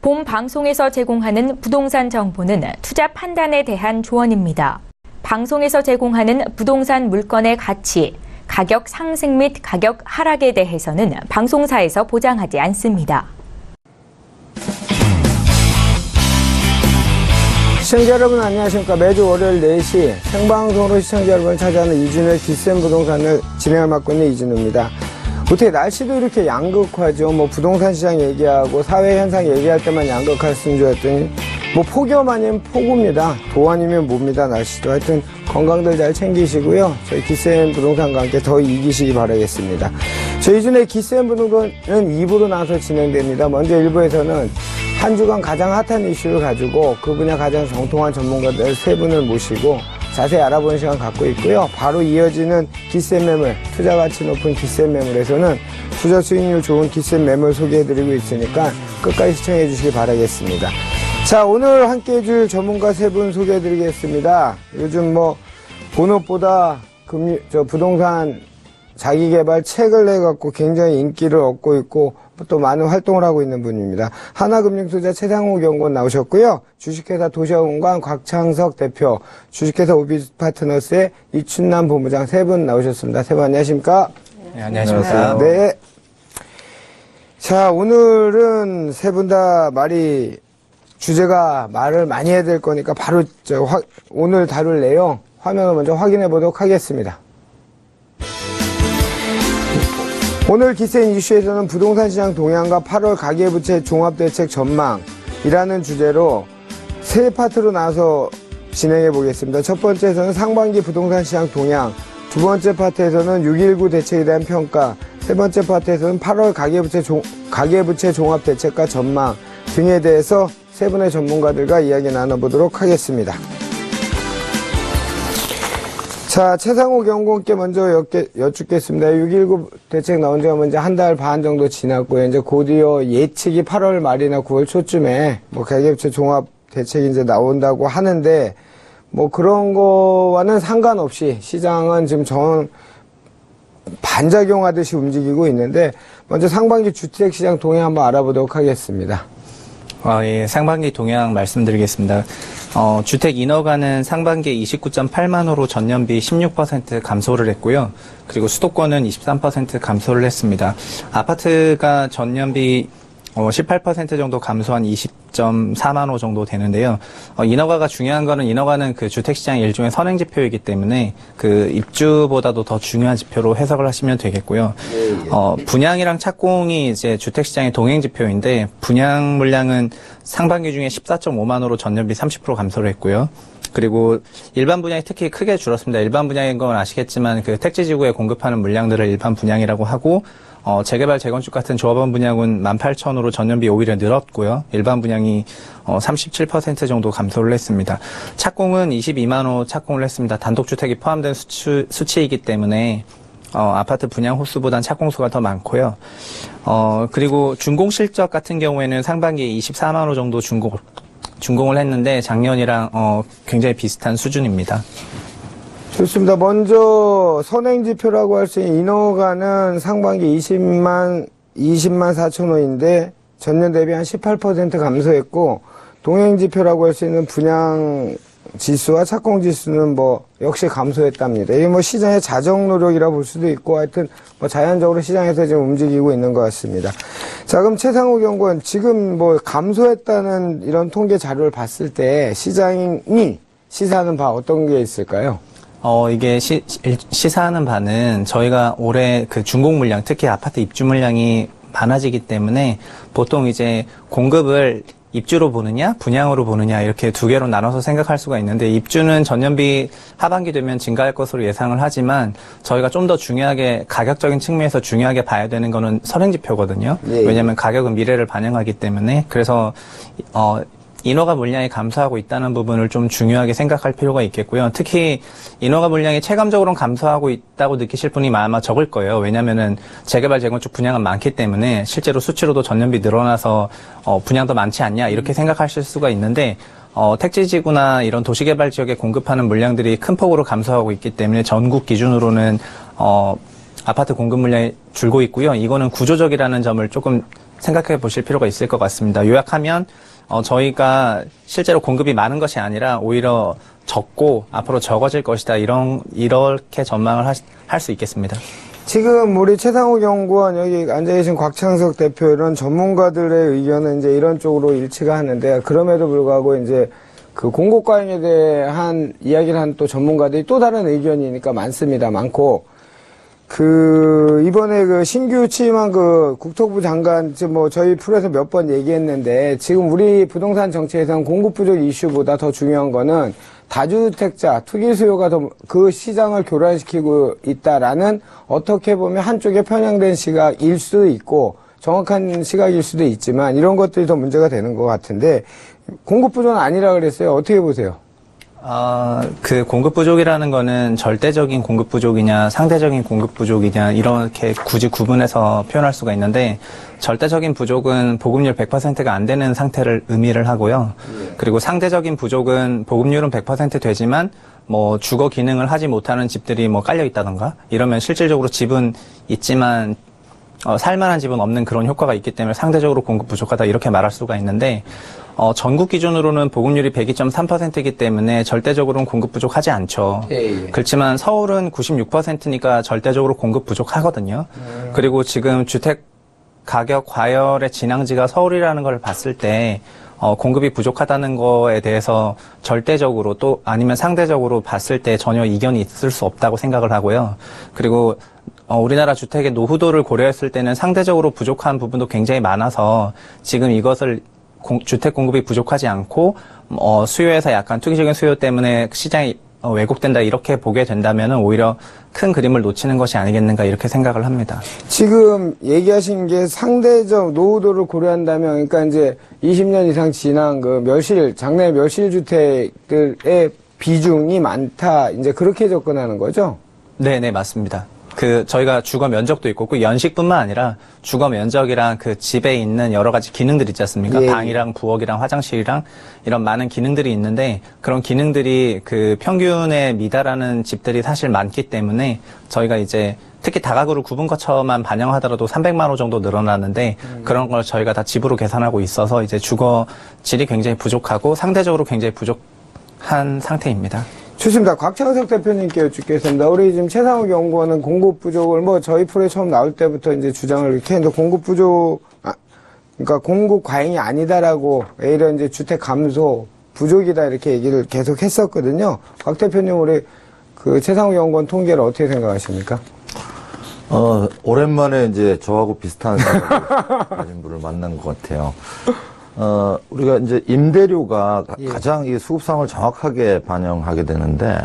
본 방송에서 제공하는 부동산 정보는 투자 판단에 대한 조언입니다. 방송에서 제공하는 부동산 물건의 가치, 가격 상승 및 가격 하락에 대해서는 방송사에서 보장하지 않습니다. 시청자 여러분 안녕하십니까. 매주 월요일 4시 생방송으로 시청자 여러분을 찾아오는 이준우의 기센 부동산을 진행을 맡고 있는 이준우입니다. 어떻게 날씨도 이렇게 양극화죠. 뭐 부동산 시장 얘기하고 사회 현상 얘기할 때만 양극화했으면 좋았더니 뭐 폭염 아니면 폭우입니다. 도안이면 뭡니다. 날씨도. 하여튼 건강들 잘 챙기시고요. 저희 기센 부동산과 함께 더 이기시기 바라겠습니다. 저희 이준우의 기센 부동산은 2부로 나눠서 진행됩니다. 먼저 1부에서는 한 주간 가장 핫한 이슈를 가지고 그 분야 가장 정통한 전문가들 3분을 모시고 자세히 알아보는 시간 갖고 있고요. 바로 이어지는 기센 매물, 투자 가치 높은 기센 매물에서는 투자 수익률 좋은 기센 매물 소개해드리고 있으니까 끝까지 시청해 주시기 바라겠습니다. 자, 오늘 함께 해줄 전문가 3분 소개해드리겠습니다. 요즘 뭐 본업보다 부동산 자기개발 책을 내갖고 굉장히 인기를 얻고 있고 또 많은 활동을 하고 있는 분입니다. 하나금융투자 최상욱 연구원 나오셨고요. 주식회사 도시화운관 곽창석 대표, 주식회사 오비스파트너스의 이춘남 본부장 3분 나오셨습니다. 3분 안녕하십니까? 네, 안녕하십니까? 네. 자, 오늘은 3분 다 주제가 말을 많이 해야 될 거니까 바로 오늘 다룰 내용 화면을 먼저 확인해 보도록 하겠습니다. 오늘 기센 이슈에서는 부동산 시장 동향과 8월 가계부채 종합대책 전망이라는 주제로 3파트로 나눠서 진행해 보겠습니다. 첫 번째에서는 상반기 부동산 시장 동향, 두 번째 파트에서는 6.19 대책에 대한 평가, 세 번째 파트에서는 8월 가계부채 종합대책과 전망 등에 대해서 3분의 전문가들과 이야기 나눠보도록 하겠습니다. 자, 최상욱 연구원께 먼저 여쭙겠습니다. 6.19 대책 나온 지가 이제 한 달 반 정도 지났고요. 이제 곧이어 예측이 8월 말이나 9월 초쯤에 뭐 가계부채 종합 대책이 이제 나온다고 하는데 뭐 그런 거와는 상관없이 시장은 지금 반작용하듯이 움직이고 있는데 먼저 상반기 주택시장 동향 한번 알아보도록 하겠습니다. 예, 상반기 동향 말씀드리겠습니다. 주택 인허가는 상반기에 29.8만 호로 전년비 16% 감소를 했고요. 그리고 수도권은 23% 감소를 했습니다. 아파트가 전년비 18% 정도 감소한 20.4만 호 정도 되는데요. 인허가가 중요한 거는 인허가는 그 주택시장의 일종의 선행지표이기 때문에 그 입주보다도 더 중요한 지표로 해석을 하시면 되겠고요. 분양이랑 착공이 이제 주택시장의 동행지표인데 분양 물량은 상반기 중에 14.5만 호로 전년비 30% 감소를 했고요. 그리고 일반 분양이 특히 크게 줄었습니다. 일반 분양인 건 아시겠지만 그 택지지구에 공급하는 물량들을 일반 분양이라고 하고 재개발, 재건축 같은 조합원 분양은 18,000호로 전년비 오히려 늘었고요. 일반 분양이 37% 정도 감소를 했습니다. 착공은 22만 호 착공을 했습니다. 단독주택이 포함된 수치이기 때문에 아파트 분양 호수보단 착공수가 더 많고요. 그리고 준공 실적 같은 경우에는 상반기에 24만 호 정도 준공을 했는데 작년이랑 굉장히 비슷한 수준입니다. 좋습니다. 먼저 선행지표라고 할 수 있는 인허가는 상반기 20만 4천 호인데 전년 대비 한 18% 감소했고 동행지표라고 할 수 있는 분양 지수와 착공 지수는 뭐 역시 감소했답니다. 이게 뭐 시장의 자정 노력이라 볼 수도 있고 하여튼 뭐 자연적으로 시장에서 지금 움직이고 있는 것 같습니다. 자, 그럼 최상욱 연구원 지금 뭐 감소했다는 이런 통계 자료를 봤을 때 시장이 시사하는 바 어떤 게 있을까요? 이게 시사하는 바는 저희가 올해 그 준공 물량, 특히 아파트 입주 물량이 많아지기 때문에 보통 이제 공급을 입주로 보느냐, 분양으로 보느냐 이렇게 두 개로 나눠서 생각할 수가 있는데 입주는 전년비 하반기 되면 증가할 것으로 예상을 하지만 저희가 좀 더 중요하게 가격적인 측면에서 중요하게 봐야 되는 거는 선행지표거든요. 네. 왜냐하면 가격은 미래를 반영하기 때문에 그래서 인허가 물량이 감소하고 있다는 부분을 좀 중요하게 생각할 필요가 있겠고요. 특히 인허가 물량이 체감적으로는 감소하고 있다고 느끼실 분이 아마 적을 거예요. 왜냐하면은 재개발, 재건축 분양은 많기 때문에 실제로 수치로도 전년비 늘어나서 분양도 많지 않냐 이렇게 생각하실 수가 있는데 택지지구나 이런 도시개발 지역에 공급하는 물량들이 큰 폭으로 감소하고 있기 때문에 전국 기준으로는 아파트 공급 물량이 줄고 있고요. 이거는 구조적이라는 점을 조금 생각해 보실 필요가 있을 것 같습니다. 요약하면 저희가 실제로 공급이 많은 것이 아니라 오히려 적고 앞으로 적어질 것이다. 이렇게 전망을 할 수 있겠습니다. 지금 우리 최상욱 연구원 여기 앉아계신 곽창석 대표 이런 전문가들의 의견은 이제 이런 쪽으로 일치가 하는데 그럼에도 불구하고 이제 그 공급 과잉에 대한 이야기를 한 또 전문가들이 또 다른 의견이니까 많습니다. 많고 이번에 신규 취임한 국토부 장관, 지금 뭐 저희 프로에서 몇 번 얘기했는데, 지금 우리 부동산 정책에서는 공급 부족 이슈보다 더 중요한 거는 다주택자, 투기 수요가 더 그 시장을 교란시키고 있다라는 어떻게 보면 한쪽에 편향된 시각일 수도 있고, 정확한 시각일 수도 있지만, 이런 것들이 더 문제가 되는 것 같은데, 공급 부족은 아니라 그랬어요. 어떻게 보세요? 공급 부족이라는 거는 절대적인 공급 부족이냐, 상대적인 공급 부족이냐, 이렇게 굳이 구분해서 표현할 수가 있는데, 절대적인 부족은 보급률 100%가 안 되는 상태를 의미를 하고요. 그리고 상대적인 부족은 보급률은 100% 되지만, 뭐, 주거 기능을 하지 못하는 집들이 뭐 깔려 있다던가, 이러면 실질적으로 집은 있지만, 살만한 집은 없는 그런 효과가 있기 때문에 상대적으로 공급 부족하다, 이렇게 말할 수가 있는데, 전국 기준으로는 보급률이 102.3%이기 때문에 절대적으로는 공급 부족하지 않죠. 예. 그렇지만 서울은 96%니까 절대적으로 공급 부족하거든요. 그리고 지금 주택 가격 과열의 진앙지가 서울이라는 걸 봤을 때 공급이 부족하다는 거에 대해서 절대적으로 또 아니면 상대적으로 봤을 때 전혀 이견이 있을 수 없다고 생각을 하고요. 그리고 우리나라 주택의 노후도를 고려했을 때는 상대적으로 부족한 부분도 굉장히 많아서 지금 이것을 주택 공급이 부족하지 않고 수요에서 약간 투기적인 수요 때문에 시장이 왜곡된다 이렇게 보게 된다면은 오히려 큰 그림을 놓치는 것이 아니겠는가 이렇게 생각을 합니다. 지금 얘기하신 게 상대적 노후도를 고려한다면, 그러니까 이제 20년 이상 지난 장래 멸실 주택들의 비중이 많다, 이제 그렇게 접근하는 거죠? 네, 맞습니다. 저희가 주거 면적도 있고, 연식뿐만 아니라 주거 면적이랑 집에 있는 여러 가지 기능들 있지 않습니까? 예. 방이랑 부엌이랑 화장실이랑 이런 많은 기능들이 있는데, 그런 기능들이 평균에 미달하는 집들이 사실 많기 때문에, 저희가 이제 특히 다가구를 구분 거처만 반영하더라도 300만 호 정도 늘어나는데, 그런 걸 저희가 다 집으로 계산하고 있어서 이제 주거 질이 굉장히 부족하고, 상대적으로 굉장히 부족한 상태입니다. 좋습니다. 곽창석 대표님께 여쭙겠습니다. 우리 지금 최상욱 연구원은 공급 부족을 저희 프로에 처음 나올 때부터 이제 주장을 이렇게 했는데 그러니까 공급 과잉이 아니다라고 오히려 이제 주택 감소 부족이다 이렇게 얘기를 계속 했었거든요. 곽 대표님 우리 최상욱 연구원 통계를 어떻게 생각하십니까? 오랜만에 이제 저하고 비슷한 생각을 가진 분을 만난 것 같아요. 우리가 이제 임대료가 가장 이 수급상을 정확하게 반영하게 되는데,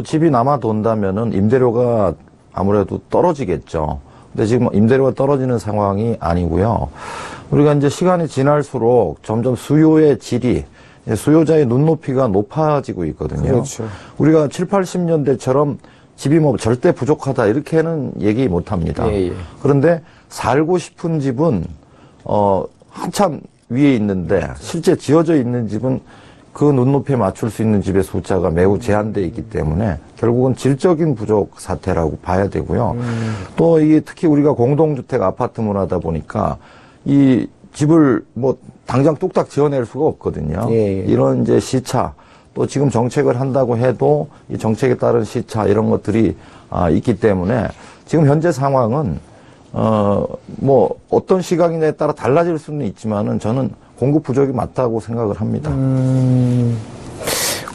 집이 남아 돈다면은 임대료가 아무래도 떨어지겠죠. 근데 지금 임대료가 떨어지는 상황이 아니고요. 우리가 이제 시간이 지날수록 점점 수요의 질이, 수요자의 눈높이가 높아지고 있거든요. 그렇죠. 우리가 7, 80년대처럼 집이 절대 부족하다 이렇게는 얘기 못 합니다. 예. 그런데 살고 싶은 집은, 한참 위에 있는데 실제 지어져 있는 집은 그 눈높이에 맞출 수 있는 집의 숫자가 매우 제한되어 있기 때문에 결국은 질적인 부족 사태라고 봐야 되고요. 또 특히 우리가 공동주택 아파트 문화다 보니까 이 집을 당장 뚝딱 지어낼 수가 없거든요. 예. 이런 이제 시차 또 지금 정책을 한다고 해도 이 정책에 따른 시차 이런 것들이 있기 때문에 지금 현재 상황은 어떤 시각이냐에 따라 달라질 수는 있지만은 저는 공급 부족이 맞다고 생각을 합니다.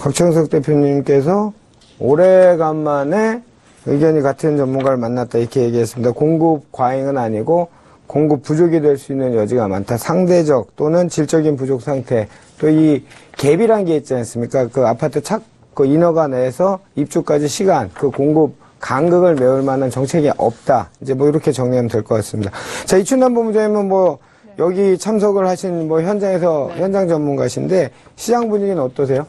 곽창석 대표님께서 오래간만에 의견이 같은 전문가를 만났다 이렇게 얘기했습니다. 공급 과잉은 아니고 공급 부족이 될 수 있는 여지가 많다. 상대적 또는 질적인 부족 상태. 또 이 갭이란 게 있지 않습니까? 아파트 인허가 내에서 입주까지 시간, 공급 간극을 메울 만한 정책이 없다. 이제 이렇게 정리하면 될 것 같습니다. 자, 이춘남 본부장님은 여기 참석을 하신 현장 전문가신데 시장 분위기는 어떠세요?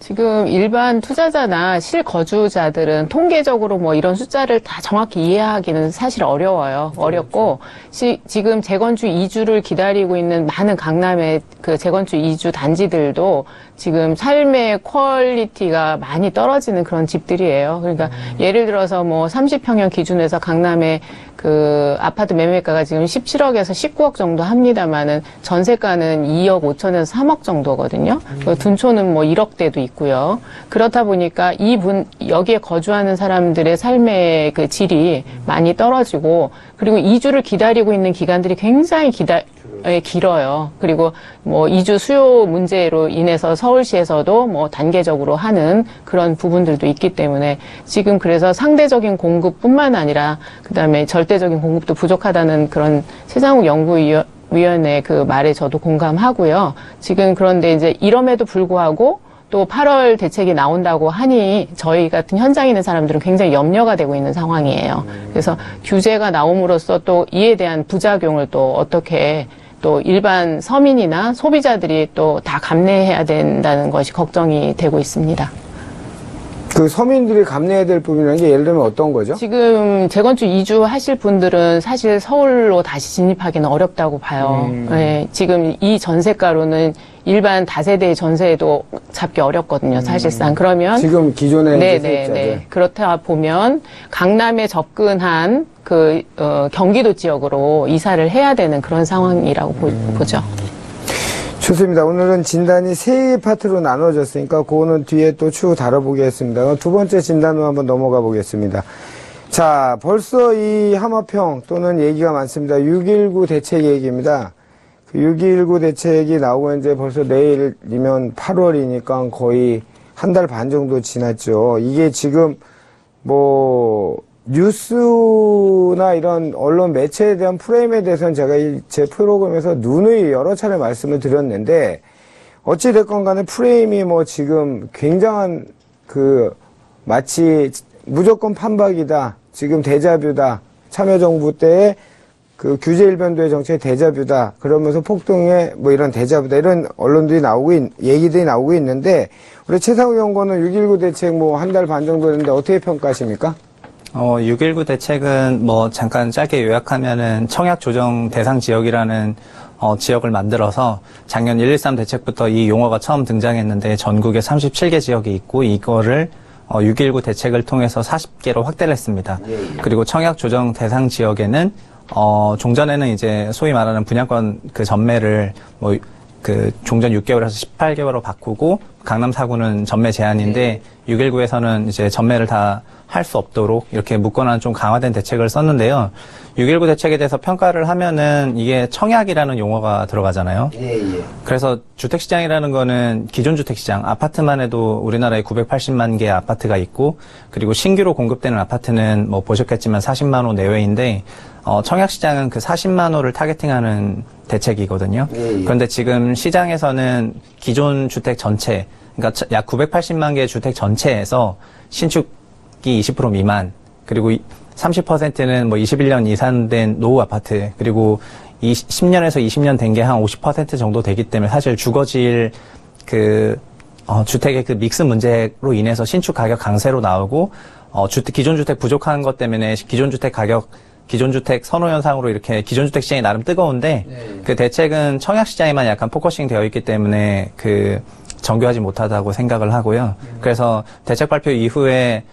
지금 일반 투자자나 실거주자들은 통계적으로 이런 숫자를 다 정확히 이해하기는 사실 어려워요. 어렵고, 지금 재건축 이주를 기다리고 있는 많은 강남의 재건축 이주 단지들도 지금 삶의 퀄리티가 많이 떨어지는 그런 집들이에요. 그러니까 예를 들어서 뭐 30평형 기준에서 강남에 그 아파트 매매가가 지금 17억에서 19억 정도 합니다만은 전세가는 2억 5천에서 3억 정도거든요. 둔촌은 뭐 1억대도 있고요. 그렇다 보니까 여기에 거주하는 사람들의 삶의 그 질이 많이 떨어지고, 그리고 이주를 기다리고 있는 기간들이 굉장히 길어요. 그리고 뭐 이주 수요 문제로 인해서 서울시에서도 뭐 단계적으로 하는 그런 부분들도 있기 때문에 지금 그래서 상대적인 공급뿐만 아니라 그다음에 절대적인 공급도 부족하다는 그런 최상욱 연구위원회 그 말에 저도 공감하고요. 지금 그런데 이제 이럼에도 불구하고 또 8월 대책이 나온다고 하니 저희 같은 현장에 있는 사람들은 굉장히 염려가 되고 있는 상황이에요. 그래서 규제가 나옴으로써 또 이에 대한 부작용을 또 어떻게 또 일반 서민이나 소비자들이 또 다 감내해야 된다는 것이 걱정이 되고 있습니다. 그 서민들이 감내해야 될 부분이라는 게 예를 들면 어떤 거죠? 지금 재건축 이주하실 분들은 사실 서울로 다시 진입하기는 어렵다고 봐요. 네, 지금 이 전세가로는 일반 다세대 전세도 잡기 어렵거든요, 사실상. 그러면 지금 기존의 네네네. 그렇다 보면 강남에 접근한 경기도 지역으로 이사를 해야 되는 그런 상황이라고 보죠. 좋습니다. 오늘은 진단이 세 파트로 나눠졌으니까 그거는 뒤에 또 추후 다뤄보겠습니다. 두 번째 진단으로 한번 넘어가 보겠습니다. 자, 벌써 이 하마평 또는 얘기가 많습니다. 6.19 대책 얘기입니다. 그 6.19 대책이 나오고 이제 벌써 내일이면 8월이니까 거의 한 달 반 정도 지났죠. 이게 지금 뭐 뉴스나 이런 언론 매체에 대한 프레임에 대해서는 제가 제 프로그램에서 누누이 여러 차례 말씀을 드렸는데, 어찌됐건 간에 프레임이 뭐 지금 굉장한 마치 무조건 판박이다, 지금 데자뷰다, 참여정부 때의 그 규제 일변도의 정책의 데자뷰다, 그러면서 폭동의 뭐 이런 데자뷰다, 이런 언론들이 얘기들이 나오고 있는데, 우리 최상욱 연구원은 6.19 대책 뭐 한 달 반 정도 됐는데 어떻게 평가하십니까? 6.19 대책은 뭐 잠깐 짧게 요약하면은 청약 조정 대상 지역이라는 지역을 만들어서 작년 1.13 대책부터 이 용어가 처음 등장했는데 전국에 37개 지역이 있고 이거를 6.19 대책을 통해서 40개로 확대를 했습니다. 그리고 청약 조정 대상 지역에는 종전에는 이제 소위 말하는 분양권 그 전매를 뭐 그 종전 6개월에서 18개월로 바꾸고 강남 4구는 전매 제한인데 6.19에서는 이제 전매를 다 할 수 없도록 이렇게 묶어놓은 좀 강화된 대책을 썼는데요. 6.19 대책에 대해서 평가를 하면은 이게 청약이라는 용어가 들어가잖아요. 그래서 주택시장이라는 거는 기존 주택시장, 아파트만 해도 우리나라에 980만 개의 아파트가 있고, 그리고 신규로 공급되는 아파트는 뭐 보셨겠지만 40만 호 내외인데, 청약시장은 그 40만 호를 타겟팅하는 대책이거든요. 그런데 지금 시장에서는 기존 주택 전체, 그러니까 약 980만 개의 주택 전체에서 신축이 20% 미만, 그리고 30%는 뭐 21년 이상 된 노후 아파트, 그리고 10년에서 20년 된 게 한 50% 정도 되기 때문에 사실 주거지일 주택의 그 믹스 문제로 인해서 신축 가격 강세로 나오고, 기존 주택 부족한 것 때문에 기존 주택 선호 현상으로 이렇게 기존 주택 시장이 나름 뜨거운데, 그 대책은 청약 시장에만 약간 포커싱 되어 있기 때문에 정교하지 못하다고 생각을 하고요. 그래서 대책 발표 이후에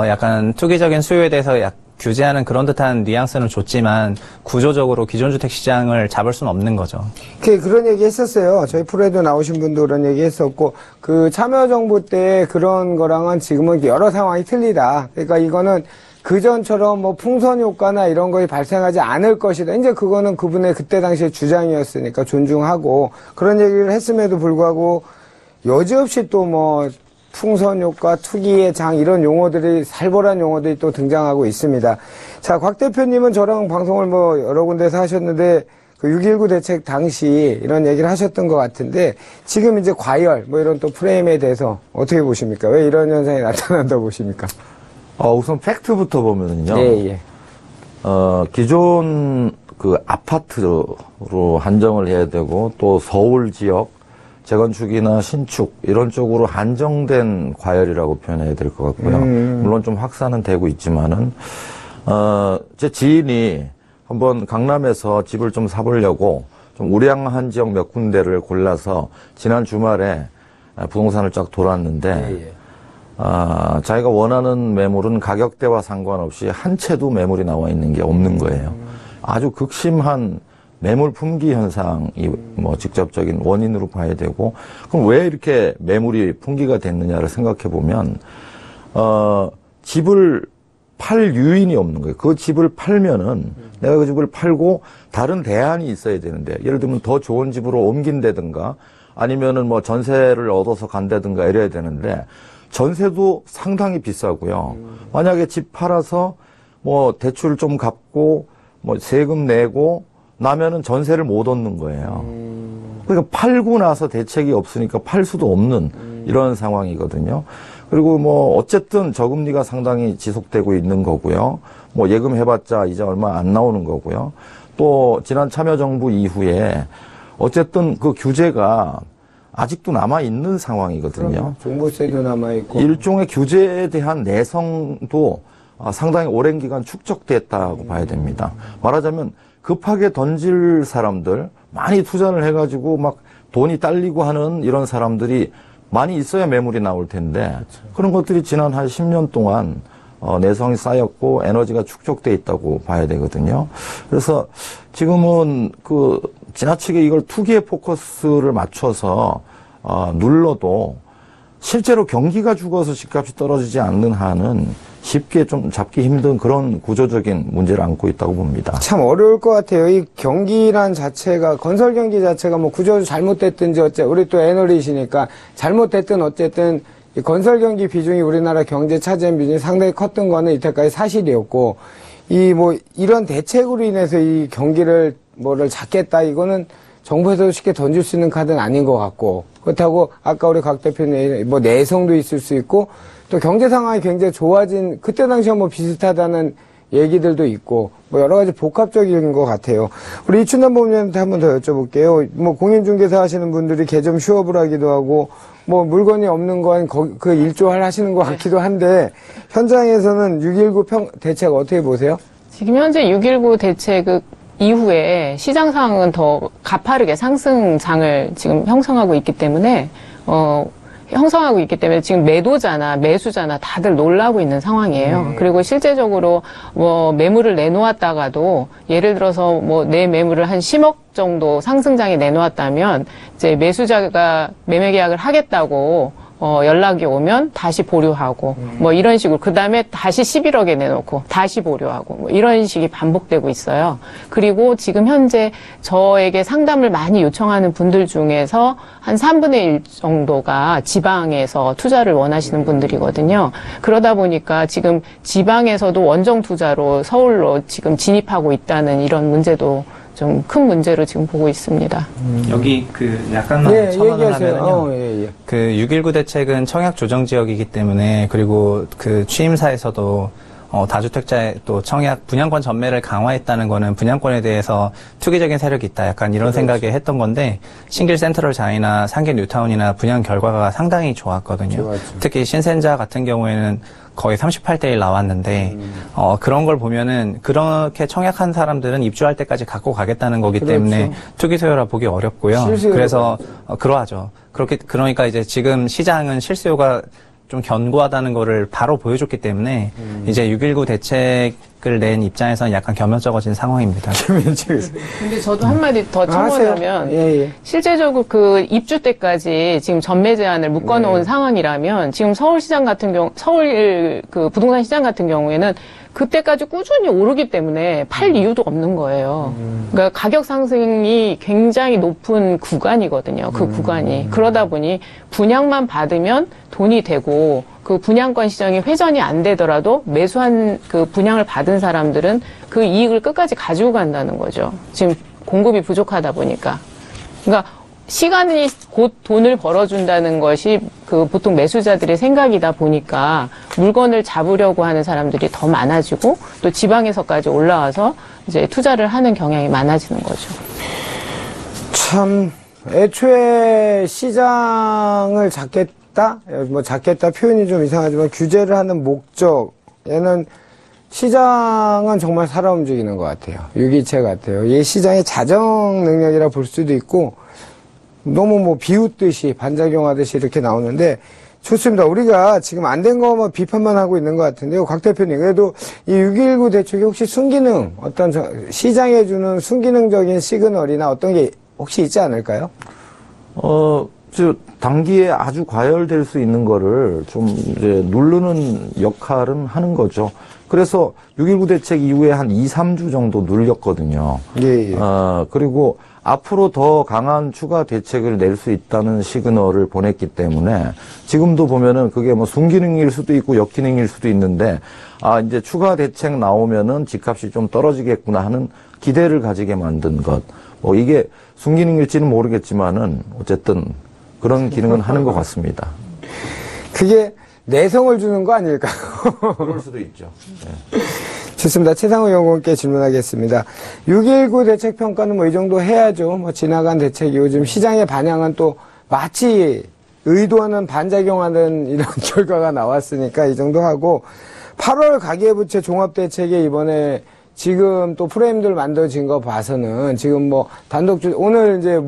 약간 투기적인 수요에 대해서 규제하는 그런 듯한 뉘앙스는 좋지만 구조적으로 기존 주택 시장을 잡을 수는 없는 거죠. 그런 얘기 했었어요. 저희 프로에도 나오신 분도 그런 얘기 했었고, 그 참여정부 때 그런 거랑은 지금은 여러 상황이 틀리다. 그러니까 이거는 그전처럼 뭐 풍선 효과나 이런 것이 발생하지 않을 것이다. 이제 그거는 그분의 그때 당시의 주장이었으니까 존중하고, 그런 얘기를 했음에도 불구하고 여지없이 또 뭐 풍선 효과, 투기의 장, 이런 용어들이, 살벌한 용어들이 또 등장하고 있습니다. 자, 곽 대표님은 저랑 방송을 뭐 여러 군데서 하셨는데, 그 6.19 대책 당시 이런 얘기를 하셨던 것 같은데, 지금 이제 과열, 뭐 이런 또 프레임에 대해서 어떻게 보십니까? 왜 이런 현상이 나타난다고 보십니까? 우선 팩트부터 보면은요. 예. 기존 그 아파트로 한정을 해야 되고, 또 서울 지역, 재건축이나 신축 이런 쪽으로 한정된 과열이라고 표현해야 될 것 같고요. 물론 좀 확산은 되고 있지만은 제 지인이 한번 강남에서 집을 좀 사보려고 좀 우량한 지역 몇 군데를 골라서 지난 주말에 부동산을 쫙 돌았는데 자기가 원하는 매물은 가격대와 상관없이 한 채도 매물이 나와 있는 게 없는 거예요. 아주 극심한 매물 품귀 현상이 뭐 직접적인 원인으로 봐야 되고, 그럼 왜 이렇게 매물이 품귀가 됐느냐를 생각해 보면 집을 팔 유인이 없는 거예요. 그 집을 팔면은 내가 그 집을 팔고 다른 대안이 있어야 되는데, 예를 들면 더 좋은 집으로 옮긴다든가 아니면은 뭐 전세를 얻어서 간다든가 이래야 되는데, 전세도 상당히 비싸고요. 만약에 집 팔아서 뭐 대출 좀 갚고 뭐 세금 내고 나면은 전세를 못 얻는 거예요. 그러니까 팔고 나서 대책이 없으니까 팔 수도 없는 이런 상황이거든요. 그리고 뭐 어쨌든 저금리가 상당히 지속되고 있는 거고요. 뭐 예금 해봤자 이제 얼마 안 나오는 거고요. 또 지난 참여정부 이후에 어쨌든 그 규제가 아직도 남아있는 상황이거든요. 종부세도 남아있고. 일종의 규제에 대한 내성도 상당히 오랜 기간 축적됐다고 봐야 됩니다. 말하자면 급하게 던질 사람들, 많이 투자를 해가지고 막 돈이 딸리고 하는 이런 사람들이 많이 있어야 매물이 나올 텐데, 그런 것들이 지난 한 10년 동안 내성이 쌓였고 에너지가 축적돼 있다고 봐야 되거든요. 그래서 지금은 그 지나치게 이걸 투기에 포커스를 맞춰서 눌러도 실제로 경기가 죽어서 집값이 떨어지지 않는 한은 쉽게 좀 잡기 힘든 그런 구조적인 문제를 안고 있다고 봅니다. 참 어려울 것 같아요. 이 경기란 자체가, 건설 경기 자체가 뭐 구조도 잘못됐든지 우리 또 애널리시니까 잘못됐든 어쨌든 이 건설 경기 비중이 우리나라 경제 차지한 비중이 상당히 컸던 거는 이때까지 사실이었고, 이런 대책으로 인해서 이 경기를 잡겠다, 이거는 정부에서도 쉽게 던질 수 있는 카드는 아닌 것 같고, 그렇다고 아까 우리 곽 대표님 뭐 내성도 있을 수 있고, 또 경제 상황이 굉장히 좋아진, 그때 당시와 뭐 비슷하다는 얘기들도 있고, 뭐 여러 가지 복합적인 것 같아요. 우리 이춘남 법무위원한테 한 번 더 여쭤볼게요. 뭐 공인중개사 하시는 분들이 개점 휴업을 하기도 하고, 뭐 물건이 없는 건 그 일조할 하시는 것 같기도 한데, 현장에서는 6.19 대책 어떻게 보세요? 지금 현재 6.19 대책 이후에 시장 상황은 더 가파르게 상승장을 지금 형성하고 있기 때문에 지금 매도자나 매수자나 다들 놀라고 있는 상황이에요. 그리고 실제적으로 뭐 매물을 내놓았다가도 예를 들어서 뭐 내 매물을 한 10억 정도 상승장에 내놓았다면 이제 매수자가 매매 계약을 하겠다고 연락이 오면 다시 보류하고 뭐 이런 식으로, 그 다음에 다시 11억에 내놓고 다시 보류하고 뭐 이런 식이 반복되고 있어요. 그리고 지금 현재 저에게 상담을 많이 요청하는 분들 중에서 한 3분의 1 정도가 지방에서 투자를 원하시는 분들이거든요. 그러다 보니까 지금 지방에서도 원정 투자로 서울로 지금 진입하고 있다는 이런 문제도 좀 큰 문제로 지금 보고 있습니다. 여기 약간만 첨언을 하면요. 그 6.19 대책은 청약 조정 지역이기 때문에, 그리고 그 취임사에서도 다주택자의 또 청약 분양권 전매를 강화했다는 거는 분양권에 대해서 투기적인 세력이 있다, 약간 이런 생각에 했던 건데, 신길 센트럴 자이나 상계 뉴타운이나 분양 결과가 상당히 좋았거든요. 특히 신센자 같은 경우에는 거의 38대1 나왔는데, 그런 걸 보면은 그렇게 청약한 사람들은 입주할 때까지 갖고 가겠다는 거기 때문에 투기 수요라 보기 어렵고요. 그래서 그러하죠. 그러니까 이제 지금 시장은 실수요가 좀 견고하다는 거를 바로 보여줬기 때문에 이제 6.19 대책을 낸 입장에서는 약간 겸연쩍어진 상황입니다. 근데 저도 한마디 더 첨언하면, 실제적으로 그 입주 때까지 지금 전매 제한을 묶어놓은 상황이라면, 지금 서울시장 같은 서울 그 부동산 시장 같은 경우에는 그때까지 꾸준히 오르기 때문에 팔 이유도 없는 거예요. 그러니까 가격 상승이 굉장히 높은 구간이거든요. 그 구간이. 그러다 보니 분양만 받으면 돈이 되고, 그 분양권 시장이 회전이 안 되더라도 매수한 그 분양을 받은 사람들은 그 이익을 끝까지 가지고 간다는 거죠. 지금 공급이 부족하다 보니까. 그러니까 시간이 곧 돈을 벌어준다는 것이 그 보통 매수자들의 생각이다 보니까 물건을 잡으려고 하는 사람들이 더 많아지고, 또 지방에서까지 올라와서 이제 투자를 하는 경향이 많아지는 거죠. 참, 애초에 시장을 잡겠다 표현이 좀 이상하지만, 규제를 하는 목적에는 시장은 정말 살아 움직이는 것 같아요. 유기체 같아요. 이 시장의 자정 능력이라 볼 수도 있고, 너무 뭐 비웃듯이 반작용하듯이 이렇게 나오는데 좋습니다. 우리가 지금 안 된 거만 비판만 하고 있는 것 같은데요. 곽 대표님, 그래도 이 6.19 대책이 혹시 순기능, 어떤 시장에 주는 순기능적인 시그널이나 어떤 게 혹시 있지 않을까요? 단기에 아주 과열될 수 있는 거를 좀 이제 누르는 역할은 하는 거죠. 그래서 6.19 대책 이후에 한 2, 3주 정도 눌렸거든요. 예, 예. 그리고 앞으로 더 강한 추가 대책을 낼 수 있다는 시그널을 보냈기 때문에 지금도 보면은 그게 뭐 순기능일 수도 있고 역기능일 수도 있는데 이제 추가 대책 나오면은 집값이 좀 떨어지겠구나 하는 기대를 가지게 만든 것. 뭐 이게 순기능일지는 모르겠지만은 어쨌든 그런 기능은 하는 것 같습니다. 그게 내성을 주는 거 아닐까요? 그럴 수도 있죠. 네. 좋습니다. 최상우 연구원께 질문하겠습니다. 6.19 대책 평가는 뭐 이 정도 해야죠. 뭐 지나간 대책이고 지금 시장의 반향은 또 마치 의도하는 반작용하는 이런 결과가 나왔으니까 이 정도 하고 8월 가계부채 종합대책에 이번에 지금 또 프레임들 만들어진 거 봐서는 지금 뭐 오늘 이제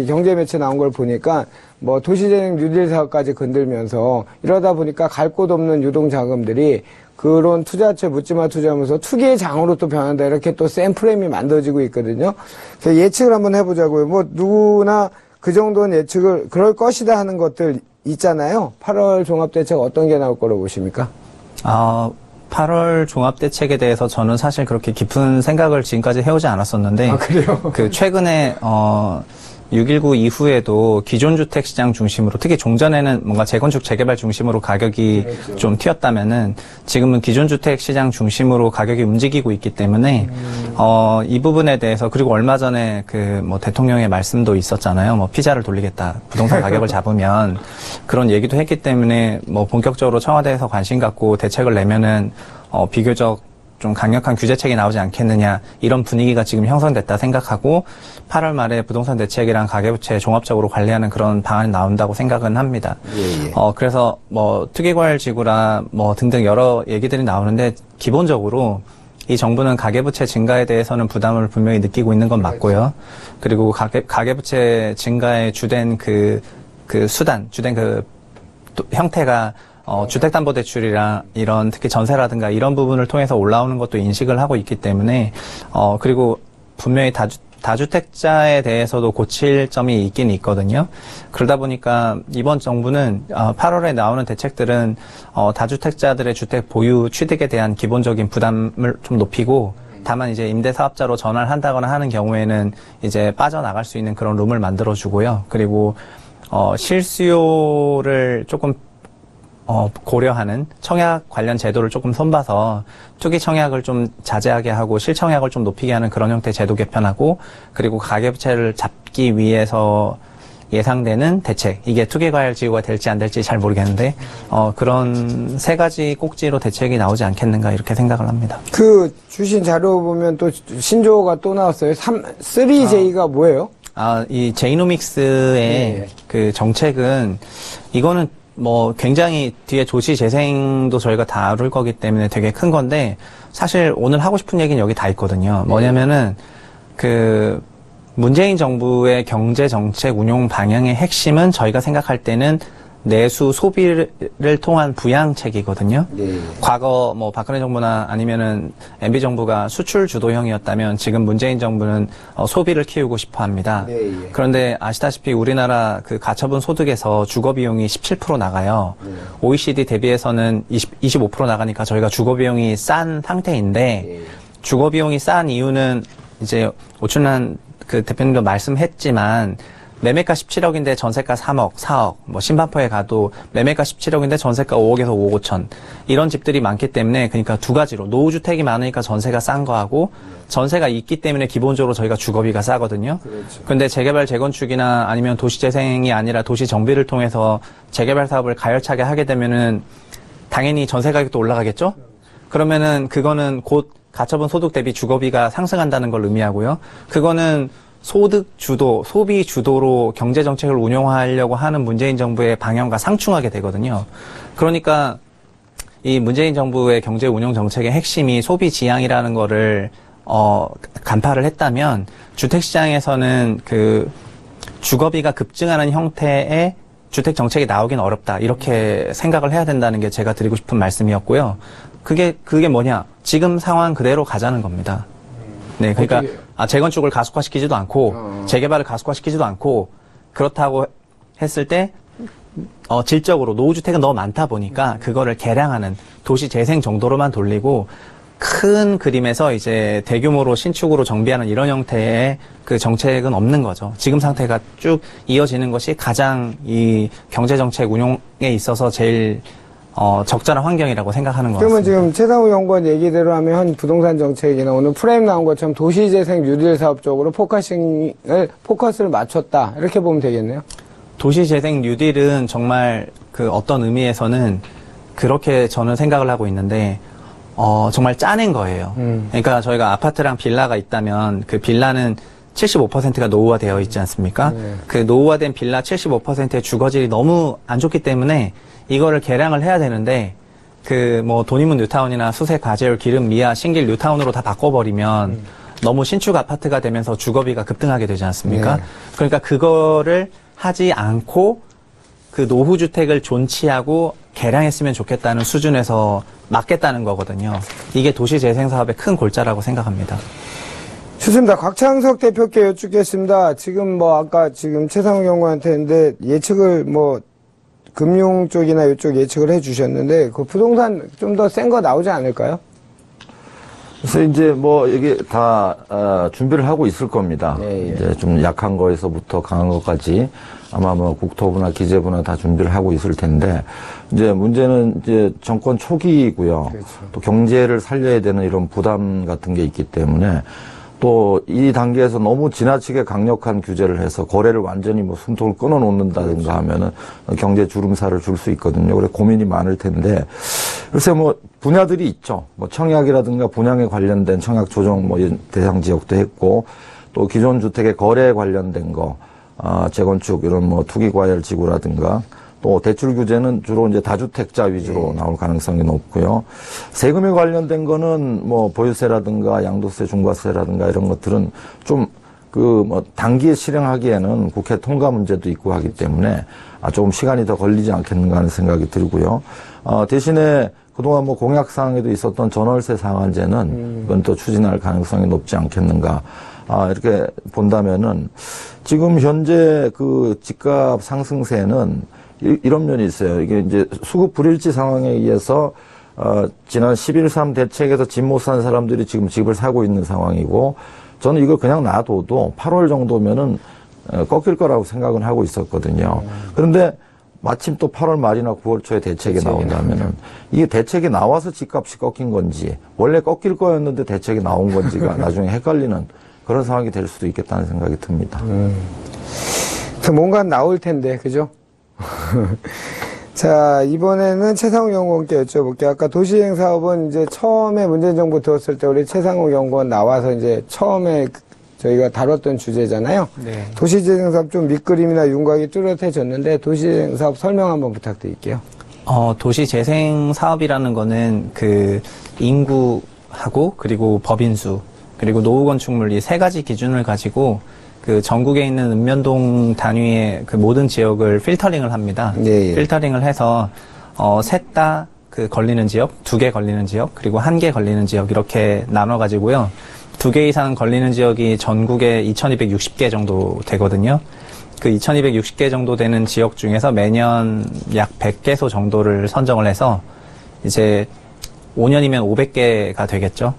경제 매체 나온 걸 보니까 뭐 도시재생 뉴딜 사업까지 건들면서 이러다 보니까 갈 곳 없는 유동 자금들이 그런 투자처 묻지마 투자하면서 투기의 장으로 또 변한다. 이렇게 또 센 프레임이 만들어지고 있거든요. 그래서 예측을 한번 해보자고요. 뭐 누구나 그 정도는 예측을 그럴 것이다 하는 것들 있잖아요. 8월 종합대책 어떤 게 나올 거라고 보십니까? 8월 종합대책에 대해서 저는 사실 그렇게 깊은 생각을 지금까지 해오지 않았었는데. 그래요? 최근에, 6.19 이후에도 기존 주택 시장 중심으로, 특히 종전에는 뭔가 재건축, 재개발 중심으로 가격이 좀 튀었다면은 지금은 기존 주택 시장 중심으로 가격이 움직이고 있기 때문에, 이 부분에 대해서, 그리고 얼마 전에 대통령의 말씀도 있었잖아요. 뭐 피자를 돌리겠다. 부동산 가격을 잡으면 그런 얘기도 했기 때문에 뭐 본격적으로 청와대에서 관심 갖고 대책을 내면은, 비교적 좀 강력한 규제책이 나오지 않겠느냐 이런 분위기가 지금 형성됐다 생각하고 8월 말에 부동산 대책이랑 가계부채 종합적으로 관리하는 그런 방안이 나온다고 생각은 합니다. 예. 그래서 뭐 투기과열지구라 뭐 등등 여러 얘기들이 나오는데 기본적으로 이 정부는 가계부채 증가에 대해서는 부담을 분명히 느끼고 있는 건 맞고요. 그리고 가계부채 증가의 주된 주된 형태가 주택담보대출이랑 이런 특히 전세라든가 이런 부분을 통해서 올라오는 것도 인식을 하고 있기 때문에 그리고 분명히 다주택자에 대해서도 고칠 점이 있긴 있거든요. 그러다 보니까 이번 정부는 8월에 나오는 대책들은 다주택자들의 주택 보유 취득에 대한 기본적인 부담을 좀 높이고 다만 이제 임대사업자로 전환을 한다거나 하는 경우에는 이제 빠져나갈 수 있는 그런 룸을 만들어주고요. 그리고 실수요를 조금 고려하는 청약 관련 제도를 조금 손봐서 투기 청약을 좀 자제하게 하고 실청약을 좀 높이게 하는 그런 형태의 제도 개편하고 그리고 가계부채를 잡기 위해서 예상되는 대책, 이게 투기과열지구가 될지 안 될지 잘 모르겠는데 그런 세 가지 꼭지로 대책이 나오지 않겠는가 이렇게 생각을 합니다. 주신 자료 보면 또 신조어가 또 나왔어요. 3J가 뭐예요? 이 제이노믹스의 그 정책은 이거는 뭐 굉장히 뒤에 도시 재생도 저희가 다룰 거기 때문에 되게 큰 건데 사실 오늘 하고 싶은 얘기는 여기 다 있거든요. 뭐냐면은 문재인 정부의 경제 정책 운용 방향의 핵심은 저희가 생각할 때는 내수 소비를 통한 부양책이거든요. 네. 과거 뭐 박근혜 정부나 아니면은 MB 정부가 수출 주도형이었다면 지금 문재인 정부는 소비를 키우고 싶어 합니다. 네, 예. 그런데 아시다시피 우리나라 가처분 소득에서 주거 비용이 17% 나가요. 네. OECD 대비해서는 25% 나가니까 저희가 주거 비용이 싼 상태인데 네. 주거 비용이 싼 이유는 이제 오춘환 대표님도 말씀했지만 매매가 17억인데 전세가 3억, 4억, 뭐 신반포에 가도 매매가 17억인데 전세가 5억에서 5억 5천 이런 집들이 많기 때문에 그러니까 두 가지로 노후주택이 많으니까 전세가 싼 거하고 전세가 있기 때문에 기본적으로 저희가 주거비가 싸거든요. 그렇죠. 근데 재개발 재건축이나 아니면 도시재생이 아니라 도시정비를 통해서 재개발 사업을 가열차게 하게 되면은 당연히 전세 가격도 올라가겠죠? 그러면은 그거는 곧 가처분 소득 대비 주거비가 상승한다는 걸 의미하고요. 그거는 소득 주도, 소비 주도로 경제 정책을 운용하려고 하는 문재인 정부의 방향과 상충하게 되거든요. 그러니까 이 문재인 정부의 경제 운용 정책의 핵심이 소비 지향이라는 거를 간파를 했다면 주택 시장에서는 주거비가 급증하는 형태의 주택 정책이 나오긴 어렵다. 이렇게 생각을 해야 된다는 게 제가 드리고 싶은 말씀이었고요. 그게 뭐냐? 지금 상황 그대로 가자는 겁니다. 네, 그러니까 재건축을 가속화시키지도 않고 재개발을 가속화시키지도 않고 그렇다고 했을 때 질적으로 노후주택은 너무 많다 보니까 그거를 개량하는 도시 재생 정도로만 돌리고 큰 그림에서 이제 대규모로 신축으로 정비하는 이런 형태의 그 정책은 없는 거죠. 지금 상태가 쭉 이어지는 것이 가장 이 경제정책 운용에 있어서 제일 적절한 환경이라고 생각하는 것 그러면 같습니다. 지금 최상우 연구원 얘기대로 하면 현 부동산 정책이나 오늘 프레임 나온 것처럼 도시재생 뉴딜 사업 쪽으로 포커스를 맞췄다. 이렇게 보면 되겠네요. 도시재생 뉴딜은 정말 그 어떤 의미에서는 그렇게 저는 생각을 하고 있는데 정말 짜낸 거예요. 그러니까 저희가 아파트랑 빌라가 있다면 그 빌라는 75%가 노후화되어 있지 않습니까? 그 노후화된 빌라 75%의 주거질이 너무 안 좋기 때문에 이거를 개량을 해야 되는데 그 뭐 돈이문 뉴타운이나 수색 가재울 기름 미아 신길 뉴타운으로 다 바꿔버리면 너무 신축 아파트가 되면서 주거비가 급등하게 되지 않습니까? 그러니까 그거를 하지 않고 그 노후주택을 존치하고 개량했으면 좋겠다는 수준에서 막겠다는 거거든요. 이게 도시재생사업의 큰 골자라고 생각합니다. 좋습니다. 곽창석 대표께 여쭙겠습니다. 지금 아까 최상우 연구원한테 했는데 예측을 금융 쪽이나 이쪽 예측을 해 주셨는데 그 부동산 좀 더 센 거 나오지 않을까요? 그래서 이제 이게 다 준비를 하고 있을 겁니다. 이제 좀 약한 거에서부터 강한 것까지 아마 국토부나 기재부나 다 준비를 하고 있을 텐데 이제 문제는 이제 정권 초기이고요. 그렇죠. 또 경제를 살려야 되는 이런 부담 같은 게 있기 때문에 또 이 단계에서 너무 지나치게 강력한 규제를 해서 거래를 완전히 숨통을 끊어놓는다든가 그렇죠. 하면은 경제 주름살을 줄 수 있거든요. 그래서 고민이 많을 텐데 글쎄 분야들이 있죠. 청약이라든가 분양에 관련된 청약 조정 대상 지역도 했고 또 기존 주택의 거래에 관련된 거 재건축 이런 투기 과열 지구라든가 또 대출 규제는 주로 이제 다주택자 위주로 나올 가능성이 높고요. 세금에 관련된 거는 보유세라든가 양도세, 중과세라든가 이런 것들은 좀 단기에 실행하기에는 국회 통과 문제도 있고 하기 때문에 조금 시간이 더 걸리지 않겠는가 하는 생각이 들고요. 대신에 그동안 공약사항에도 있었던 전월세 상한제는 이건 또 추진할 가능성이 높지 않겠는가. 이렇게 본다면은 지금 현재 그 집값 상승세는 이런 면이 있어요. 이게 이제 수급 불일치 상황에 의해서 지난 11.3 대책에서 집 못 산 사람들이 지금 집을 사고 있는 상황이고 저는 이걸 그냥 놔둬도 8월 정도면은 꺾일 거라고 생각은 하고 있었거든요. 그런데 마침 또 8월 말이나 9월 초에 대책이 나온다면은 이게 대책이 나와서 집값이 꺾인 건지 원래 꺾일 거였는데 대책이 나온 건지가 나중에 헷갈리는 그런 상황이 될 수도 있겠다는 생각이 듭니다. 뭔가 나올 텐데, 그죠? 자, 이번에는 최상욱 연구원께 여쭤볼게요. 아까 도시재생 사업은 이제 처음에 문재인 정부 들었을 때 우리 최상욱 연구원 나와서 이제 처음에 저희가 다뤘던 주제잖아요. 네. 도시재생 사업 좀 밑그림이나 윤곽이 뚜렷해졌는데 도시재생 사업 설명 한번 부탁드릴게요. 도시재생 사업이라는 거는 그 인구하고 그리고 법인수 그리고 노후 건축물 이 세 가지 기준을 가지고 그 전국에 있는 읍면동 단위의 그 모든 지역을 필터링을 합니다. 필터링을 해서 셋 다 그 걸리는 지역, 2개 걸리는 지역, 그리고 1개 걸리는 지역 이렇게 나눠 가지고요. 2개 이상 걸리는 지역이 전국에 2260개 정도 되거든요. 그 2260개 정도 되는 지역 중에서 매년 약 100개소 정도를 선정을 해서 이제 5년이면 500개가 되겠죠.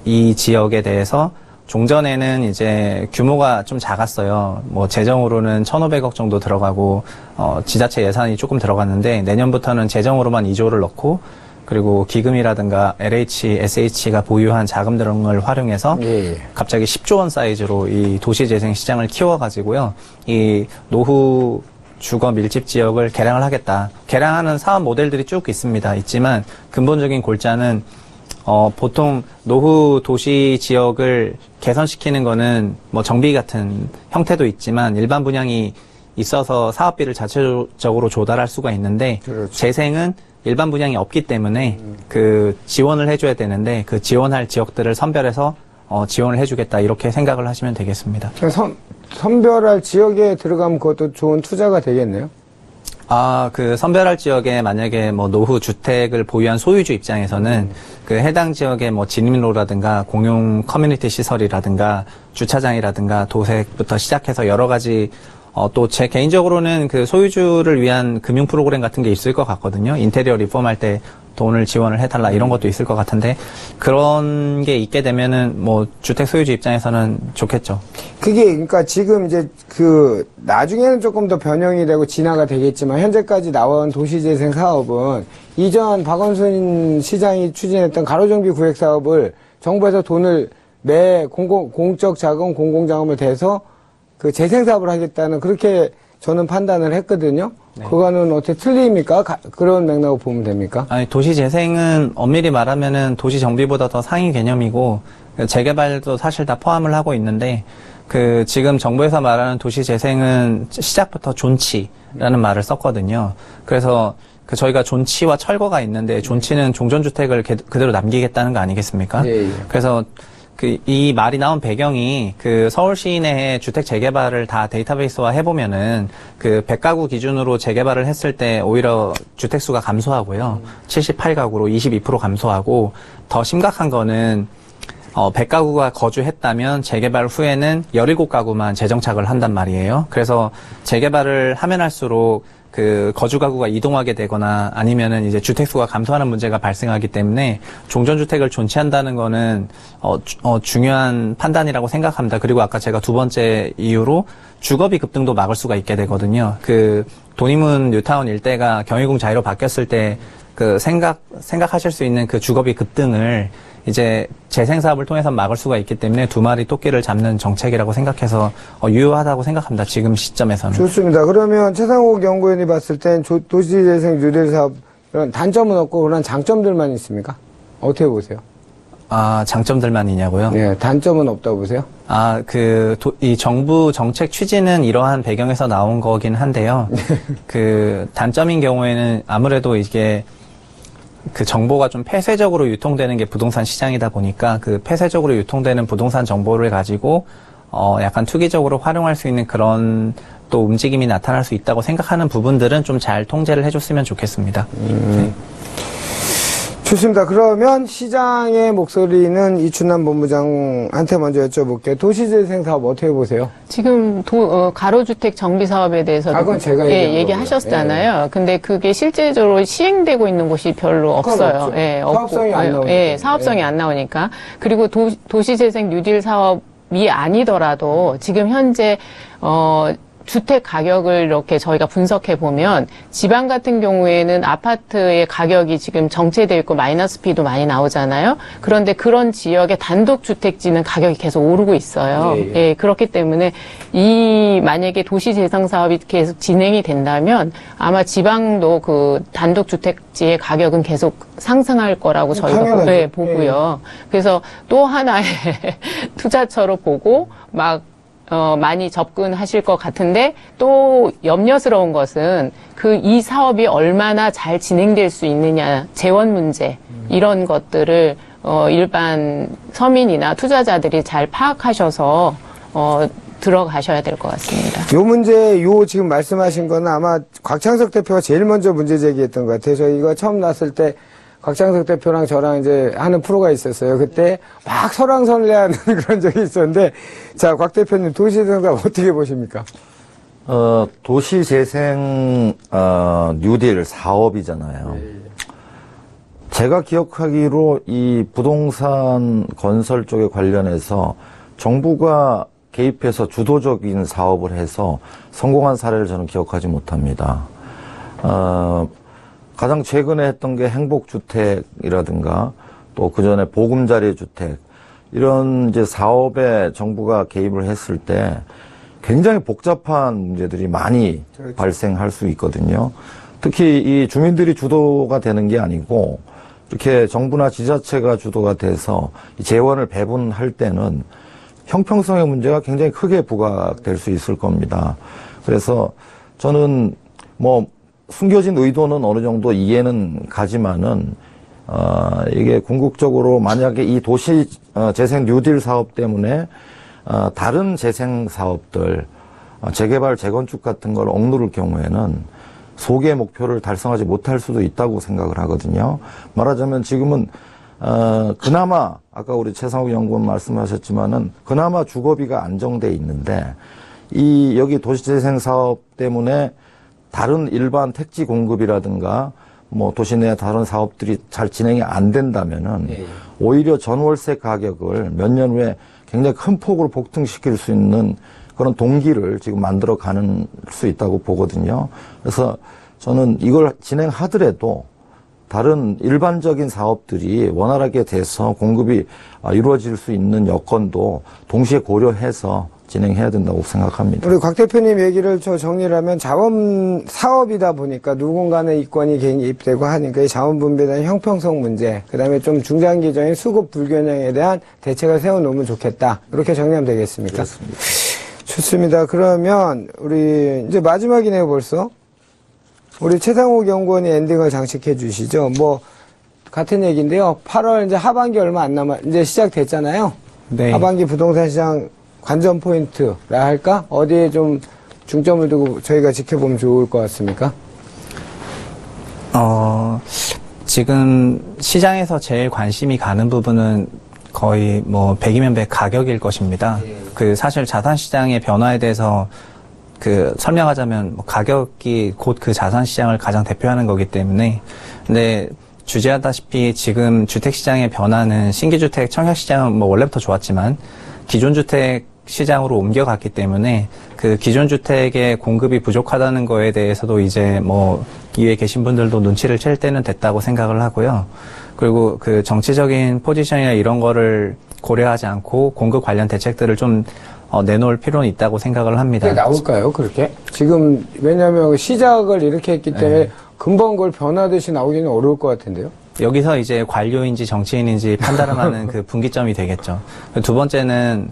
이 지역에 대해서 종전에는 이제 규모가 좀 작았어요. 재정으로는 1,500억 정도 들어가고, 지자체 예산이 조금 들어갔는데, 내년부터는 재정으로만 2조를 넣고, 그리고 기금이라든가 LH, SH가 보유한 자금 등을 활용해서, 갑자기 10조 원 사이즈로 이 도시재생 시장을 키워가지고요. 이 노후 주거 밀집 지역을 개량을 하겠다. 개량하는 사업 모델들이 쭉 있지만, 근본적인 골자는 보통 노후 도시 지역을 개선시키는 거는 정비 같은 형태도 있지만 일반 분양이 있어서 사업비를 자체적으로 조달할 수가 있는데 그렇죠. 재생은 일반 분양이 없기 때문에 그 지원을 해줘야 되는데 그 지원할 지역들을 선별해서 지원을 해주겠다 이렇게 생각을 하시면 되겠습니다. 선별할 지역에 들어가면 그것도 좋은 투자가 되겠네요. 그 선별할 지역에 만약에 뭐 노후 주택을 보유한 소유주 입장에서는 그 해당 지역의 뭐 진입로라든가 공용 커뮤니티 시설이라든가 주차장이라든가 도색부터 시작해서 여러 가지 또 제 개인적으로는 그 소유주를 위한 금융 프로그램 같은 게 있을 것 같거든요. 인테리어 리폼할 때 돈을 지원을 해달라 이런 것도 있을 것 같은데 그런 게 있게 되면은 뭐 주택 소유주 입장에서는 좋겠죠. 그게 그러니까 지금 이제 그 나중에는 조금 더 변형이 되고 진화가 되겠지만 현재까지 나온 도시재생 사업은 이전 박원순 시장이 추진했던 가로정비 구획 사업을 정부에서 돈을 매 공적 자금, 공공자금을 대서 그 재생 사업을 하겠다는 그렇게 저는 판단을 했거든요. 네. 그거는 어떻게 틀립니까? 그런 맥락으로 보면 됩니까? 아니, 도시 재생은 엄밀히 말하면은 도시 정비보다 더 상위 개념이고 재개발도 사실 다 포함을 하고 있는데 그 지금 정부에서 말하는 도시 재생은 시작부터 존치라는 말을 썼거든요. 그래서 그 저희가 존치와 철거가 있는데 존치는 종전주택을 그대로 남기겠다는 거 아니겠습니까? 예, 예. 그래서 이 말이 나온 배경이 서울 시내의 주택 재개발을 다 데이터베이스화 해보면은 100가구 기준으로 재개발을 했을 때 오히려 주택 수가 감소하고요. 78가구로 22% 감소하고 더 심각한 거는 100가구가 거주했다면 재개발 후에는 17가구만 재정착을 한단 말이에요. 그래서 재개발을 하면 할수록 거주 가구가 이동하게 되거나 아니면은 이제 주택수가 감소하는 문제가 발생하기 때문에 종전주택을 존치한다는 거는 중요한 판단이라고 생각합니다. 그리고 아까 제가 두 번째 이유로 주거비 급등도 막을 수가 있게 되거든요. 돈이문 뉴타운 일대가 경희궁 자이로 바뀌었을 때 생각하실 수 있는 주거비 급등을 이제 재생사업을 통해서 막을 수가 있기 때문에 두 마리 토끼를 잡는 정책이라고 생각해서 유효하다고 생각합니다. 지금 시점에서는. 좋습니다. 그러면 최상욱 연구원이 봤을 땐 도시재생 뉴딜 사업 이런 단점은 없고 그런 장점들만 있습니까? 어떻게 보세요? 장점들만이냐고요? 네, 단점은 없다고 보세요? 이 정부 정책 취지는 이러한 배경에서 나온 거긴 한데요. 단점인 경우에는 아무래도 이게 정보가 좀 폐쇄적으로 유통되는 게 부동산 시장이다 보니까 폐쇄적으로 유통되는 부동산 정보를 가지고 약간 투기적으로 활용할 수 있는 그런 또 움직임이 나타날 수 있다고 생각하는 부분들은 좀 잘 통제를 해줬으면 좋겠습니다. 네. 좋습니다. 그러면 시장의 목소리는 이춘남 본부장한테 먼저 여쭤볼게요. 도시재생 사업 어떻게 보세요? 지금 가로주택 정비 사업에 대해서도 그건 제가 얘기하셨잖아요. 예. 근데 그게 실제적으로 시행되고 있는 곳이 별로 없어요. 예, 사업성이 안 나오니까. 예, 사업성이 안 나오니까. 그리고 도시재생 뉴딜 사업이 아니더라도 지금 현재 주택 가격을 이렇게 저희가 분석해 보면 지방 같은 경우에는 아파트의 가격이 지금 정체되어 있고 마이너스 피도 많이 나오잖아요. 그런데 그런 지역의 단독 주택지는 가격이 계속 오르고 있어요. 예, 그렇기 때문에 만약에 도시 재생 사업이 계속 진행이 된다면 아마 지방도 단독 주택지의 가격은 계속 상승할 거라고 저희가 보고요. 그래서 또 하나의 투자처로 보고 많이 접근하실 것 같은데 또 염려스러운 것은 이 사업이 얼마나 잘 진행될 수 있느냐, 재원 문제 이런 것들을 일반 서민이나 투자자들이 잘 파악하셔서 들어가셔야 될 것 같습니다. 요 문제, 지금 말씀하신 거는 아마 곽창석 대표가 제일 먼저 문제 제기했던 것 같아요. 저 이거 처음 났을 때 곽창석 대표랑 저랑 이제 하는 프로가 있었어요. 그때 막 설왕설래하는 그런 적이 있었는데, 자, 곽 대표님 도시재생 사업 어떻게 보십니까? 도시재생 뉴딜 사업이잖아요. 제가 기억하기로 이 부동산 건설 쪽에 관련해서 정부가 개입해서 주도적인 사업을 해서 성공한 사례를 저는 기억하지 못합니다. 가장 최근에 했던 게 행복주택이라든가 또 그전에 보금자리 주택 이런 이제 사업에 정부가 개입을 했을 때 굉장히 복잡한 문제들이 많이 발생할 수 있거든요. 특히 이 주민들이 주도가 되는 게 아니고 이렇게 정부나 지자체가 주도가 돼서 재원을 배분할 때는 형평성의 문제가 굉장히 크게 부각될 수 있을 겁니다. 그래서 저는 숨겨진 의도는 어느 정도 이해는 가지만은, 이게 궁극적으로 만약에 이 도시, 재생 뉴딜 사업 때문에, 다른 재생 사업들, 재개발, 재건축 같은 걸 억누를 경우에는 소기의 목표를 달성하지 못할 수도 있다고 생각을 하거든요. 말하자면 지금은 그나마 아까 우리 최상욱 연구원 말씀하셨지만은 그나마 주거비가 안정돼 있는데 여기 도시재생 사업 때문에 다른 일반 택지 공급이라든가 뭐 도시 내 다른 사업들이 잘 진행이 안 된다면은 오히려 전월세 가격을 몇 년 후에 굉장히 큰 폭으로 폭등시킬 수 있는 그런 동기를 지금 만들어 가는 수 있다고 보거든요. 그래서 저는 이걸 진행하더라도 다른 일반적인 사업들이 원활하게 돼서 공급이 이루어질 수 있는 여건도 동시에 고려해서 진행해야 된다고 생각합니다. 우리 곽 대표님 얘기를 정리를 하면 자원 사업이다 보니까 누군가는 이권이 개입되고 하니까 이 자원 분배에 대한 형평성 문제, 그다음에 좀 중장기적인 수급 불균형에 대한 대책을 세워놓으면 좋겠다. 이렇게 정리하면 되겠습니까? 그렇습니다. 좋습니다. 그러면 우리 이제 마지막이네요, 벌써. 우리 최상욱 연구원이 엔딩을 장식해 주시죠. 뭐 같은 얘기인데요. 8월 이제 하반기 얼마 안 남아 이제 시작됐잖아요. 네. 하반기 부동산 시장 관전 포인트라 할까? 어디에 좀 중점을 두고 저희가 지켜보면 좋을 것 같습니까? 지금 시장에서 제일 관심이 가는 부분은 거의 뭐 100이면 100 가격일 것입니다. 그 사실 자산 시장의 변화에 대해서 설명하자면 뭐 가격이 곧 그 자산 시장을 가장 대표하는 거기 때문에, 근데 주제하다시피 지금 주택 시장의 변화는 신규 주택 청약 시장은 뭐 원래부터 좋았지만 기존 주택 시장으로 옮겨갔기 때문에 그 기존 주택의 공급이 부족하다는 거에 대해서도 이제 뭐 이에 계신 분들도 눈치를 챌 때는 됐다고 생각을 하고요. 그리고 그 정치적인 포지션이나 이런 거를 고려하지 않고 공급 관련 대책들을 좀 내놓을 필요는 있다고 생각을 합니다. 나올까요, 그렇게? 지금, 왜냐면 시작을 이렇게 했기 때문에 금방 그걸 변하듯이 나오기는 어려울 것 같은데요? 여기서 이제 관료인지 정치인인지 판단을 하는 그 분기점이 되겠죠. 두 번째는,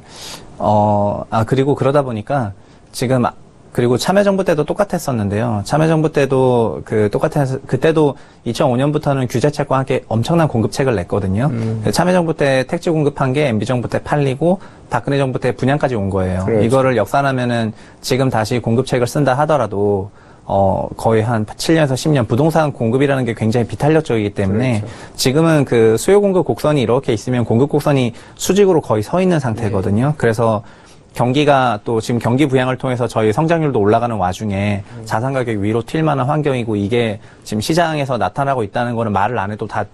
그리고 그러다 보니까 지금, 그리고 참여정부 때도 똑같았었는데요. 참여정부 때도 그때도 2005년부터는 규제책과 함께 엄청난 공급책을 냈거든요. 참여정부 때 택지 공급한 게 MB정부 때 팔리고 박근혜 정부 때 분양까지 온 거예요. 그렇죠. 이거를 역산하면은 지금 다시 공급책을 쓴다 하더라도 거의 한 7년에서 10년 부동산 공급이라는 게 굉장히 비탄력적이기 때문에 그렇죠. 지금은 그 수요 공급 곡선이 이렇게 있으면 공급 곡선이 수직으로 거의 서 있는 상태거든요. 그래서 경기가 또 지금 경기 부양을 통해서 저희 성장률도 올라가는 와중에 자산 가격이 위로 튈 만한 환경이고 이게 지금 시장에서 나타나고 있다는 거는 말을 안 해도 다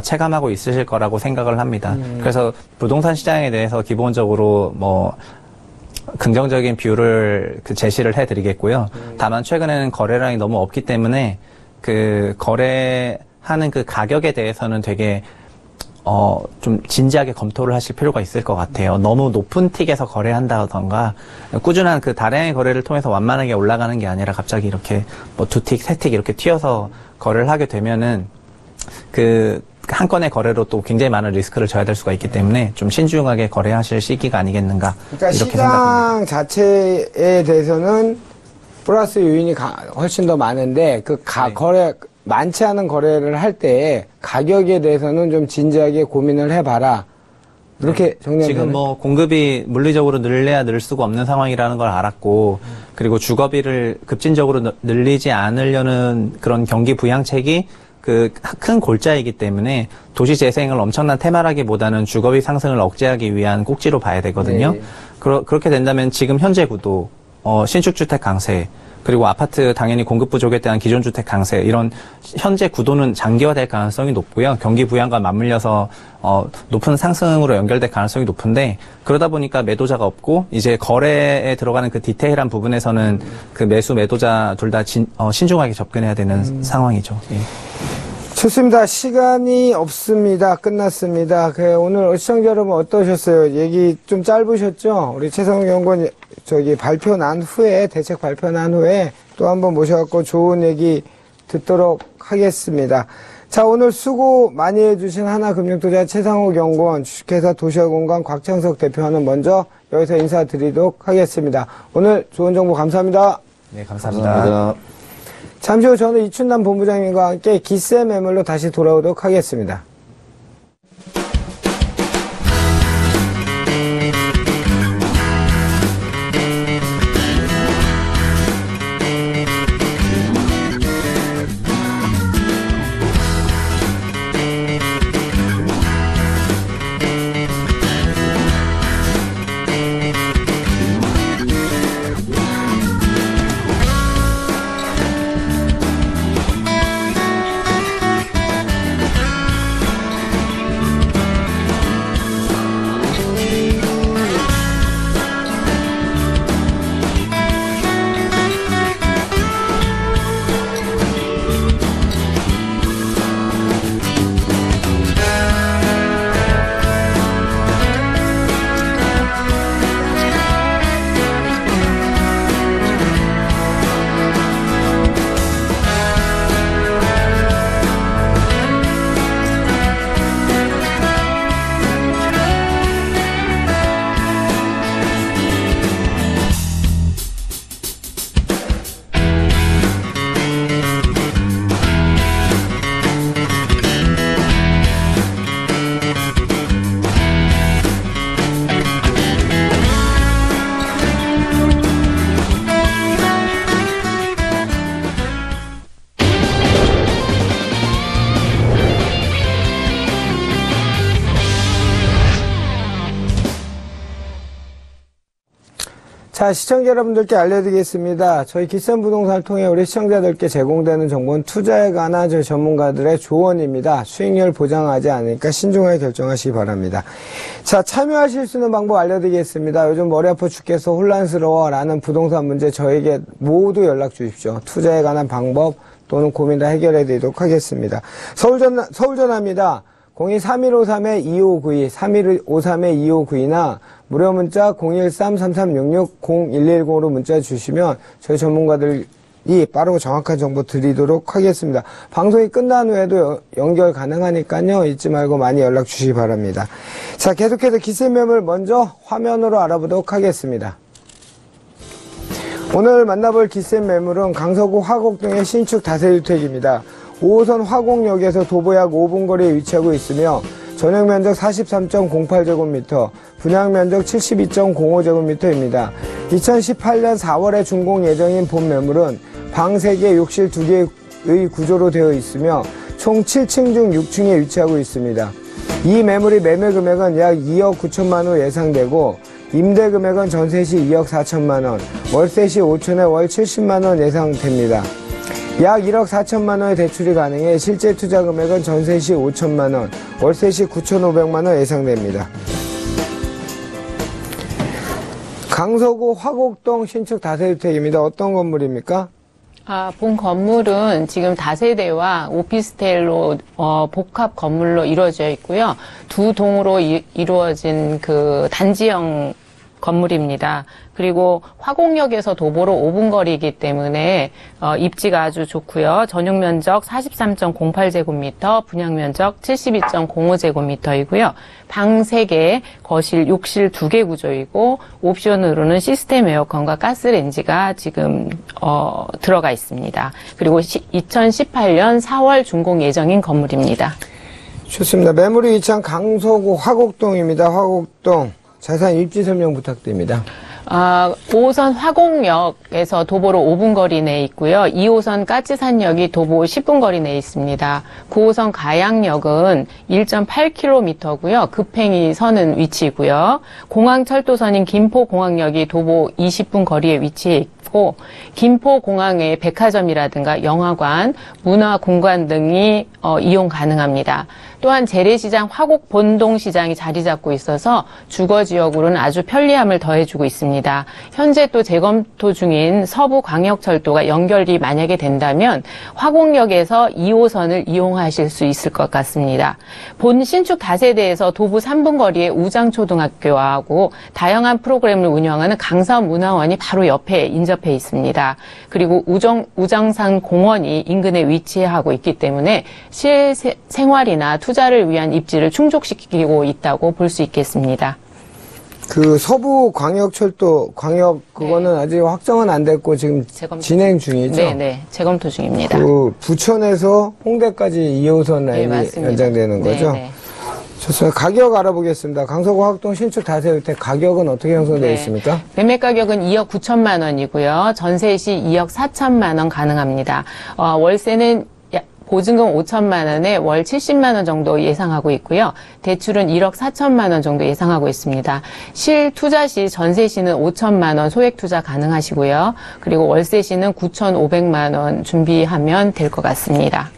체감하고 있으실 거라고 생각을 합니다. 그래서 부동산 시장에 대해서 기본적으로 뭐 긍정적인 뷰를 제시를 해드리겠고요. 다만 최근에는 거래량이 너무 없기 때문에 그 거래하는 그 가격에 대해서는 되게 좀 진지하게 검토를 하실 필요가 있을 것 같아요. 너무 높은 틱에서 거래한다던가 꾸준한 그 다량의 거래를 통해서 완만하게 올라가는 게 아니라 갑자기 이렇게 뭐 2틱, 3틱 이렇게 튀어서 거래를 하게 되면은 그 한 건의 거래로 또 굉장히 많은 리스크를 져야 될 수가 있기 때문에 좀 신중하게 거래하실 시기가 아니겠는가. 그러니까 이렇게 시장 생각합니다. 자체에 대해서는 플러스 요인이 훨씬 더 많은데 거래 많지 않은 거래를 할 때 가격에 대해서는 좀 진지하게 고민을 해봐라. 이렇게 정리하면 지금 뭐 공급이 물리적으로 늘려야 늘 수가 없는 상황이라는 걸 알았고 그리고 주거비를 급진적으로 늘리지 않으려는 그런 경기 부양책이 그 큰 골자이기 때문에 도시 재생을 엄청난 테마라기보다는 주거비 상승을 억제하기 위한 꼭지로 봐야 되거든요. 네. 그렇게 된다면 지금 현재 구도 신축주택 강세 그리고 아파트 당연히 공급 부족에 대한 기존 주택 강세 이런 현재 구도는 장기화될 가능성이 높고요. 경기 부양과 맞물려서 높은 상승으로 연결될 가능성이 높은데 그러다 보니까 매도자가 없고 이제 거래에 들어가는 그 디테일한 부분에서는 그 매수 매도자 둘 다 신중하게 접근해야 되는 상황이죠. 예. 좋습니다. 시간이 없습니다. 끝났습니다. 오늘 시청자 여러분 어떠셨어요? 얘기 좀 짧으셨죠? 우리 최상욱 연구원 발표 난 후에, 대책 발표 난 후에 또 한번 모셔갖고 좋은 얘기 듣도록 하겠습니다. 자, 오늘 수고 많이 해주신 하나금융투자 최상욱 연구원, 주식회사 도시화공간 곽창석 대표는 먼저 여기서 인사드리도록 하겠습니다. 오늘 좋은 정보 감사합니다. 네, 감사합니다. 감사합니다. 잠시 후 저는 이춘남 본부장님과 함께 기세 매물로 다시 돌아오도록 하겠습니다. 자, 시청자 여러분들께 알려드리겠습니다. 저희 기센 부동산을 통해 우리 시청자들께 제공되는 정보는 투자에 관한 저희 전문가들의 조언입니다. 수익률 보장하지 않으니까 신중하게 결정하시기 바랍니다. 자, 참여하실 수 있는 방법 알려드리겠습니다. 요즘 머리 아파 죽겠어 혼란스러워 라는 부동산 문제 저에게 모두 연락 주십시오. 투자에 관한 방법 또는 고민 다 해결해 드리도록 하겠습니다. 서울전화입니다. 02-3153-2592, 3153-2592나 무료 문자 013-3366-0110으로 문자 주시면 저희 전문가들이 빠르고 정확한 정보 드리도록 하겠습니다. 방송이 끝난 후에도 연결 가능하니까요. 잊지 말고 많이 연락 주시기 바랍니다. 자, 계속해서 기세 매물 먼저 화면으로 알아보도록 하겠습니다. 오늘 만나볼 기세 매물은 강서구 화곡동의 신축 다세주택입니다. 5호선 화곡역에서 도보 약 5분 거리에 위치하고 있으며 전용 면적 43.08제곱미터, 분양 면적 72.05제곱미터입니다. 2018년 4월에 준공 예정인 본 매물은 방 3개, 욕실 2개의 구조로 되어 있으며 총 7층 중 6층에 위치하고 있습니다. 이 매물의 매매 금액은 약 2억 9천만 원 예상되고 임대 금액은 전세 시 2억 4천만 원, 월세 시 5천에 월 70만 원 예상됩니다. 약 1억 4천만 원의 대출이 가능해 실제 투자 금액은 전세 시 5천만 원, 월세 시 9,500만 원 예상됩니다. 강서구 화곡동 신축 다세주택입니다. 어떤 건물입니까? 본 건물은 지금 다세대와 오피스텔로 복합 건물로 이루어져 있고요. 두 동으로 이루어진 그 단지형 건물입니다. 그리고 화곡역에서 도보로 5분 거리이기 때문에 입지가 아주 좋고요. 전용 면적 43.08제곱미터, 분양 면적 72.05제곱미터이고요. 방 3개, 거실, 욕실 2개 구조이고 옵션으로는 시스템 에어컨과 가스레인지가 지금 들어가 있습니다. 그리고 2018년 4월 준공 예정인 건물입니다. 좋습니다. 매물이 위치한 강서구 화곡동입니다. 화곡동. 자세한 입지 설명 부탁드립니다. 5호선 화곡역에서 도보로 5분 거리 내에 있고요. 2호선 까치산역이 도보 10분 거리 내에 있습니다. 9호선 가양역은 1.8km고요. 급행이 서는 위치이고요. 공항철도선인 김포공항역이 도보 20분 거리에 위치해 있고 김포공항의 백화점이라든가 영화관, 문화공간 등이 이용 가능합니다. 또한 재래시장 화곡 본동시장이 자리 잡고 있어서 주거지역으로는 아주 편리함을 더해주고 있습니다. 현재 또 재검토 중인 서부광역철도가 연결이 만약에 된다면 화곡역에서 2호선을 이용하실 수 있을 것 같습니다. 본 신축 다세대에서 도보 3분 거리에 우장초등학교하고 다양한 프로그램을 운영하는 강서문화원이 바로 옆에 인접해 있습니다. 그리고 우정산 공원이 인근에 위치하고 있기 때문에 실생활이나 투자를 위한 입지를 충족시키고 있다고 볼 수 있겠습니다. 그 서부 광역철도 광역 그거는 아직 확정은 안 됐고 지금 진행 중이죠. 네, 재검토 중입니다. 그 부천에서 홍대까지 2호선 라인이 연장되는 거죠. 네. 좋습니다. 가격 알아보겠습니다. 강서구 화곡동 신축 다세주택 가격은 어떻게 형성되어 있습니까? 매매 가격은 2억 9천만 원이고요. 전세 시 2억 4천만 원 가능합니다. 월세는 보증금 5천만 원에 월 70만 원 정도 예상하고 있고요. 대출은 1억 4천만 원 정도 예상하고 있습니다. 실투자 시 전세 시는 5천만 원 소액 투자 가능하시고요. 그리고 월세 시는 9,500만 원 준비하면 될 것 같습니다.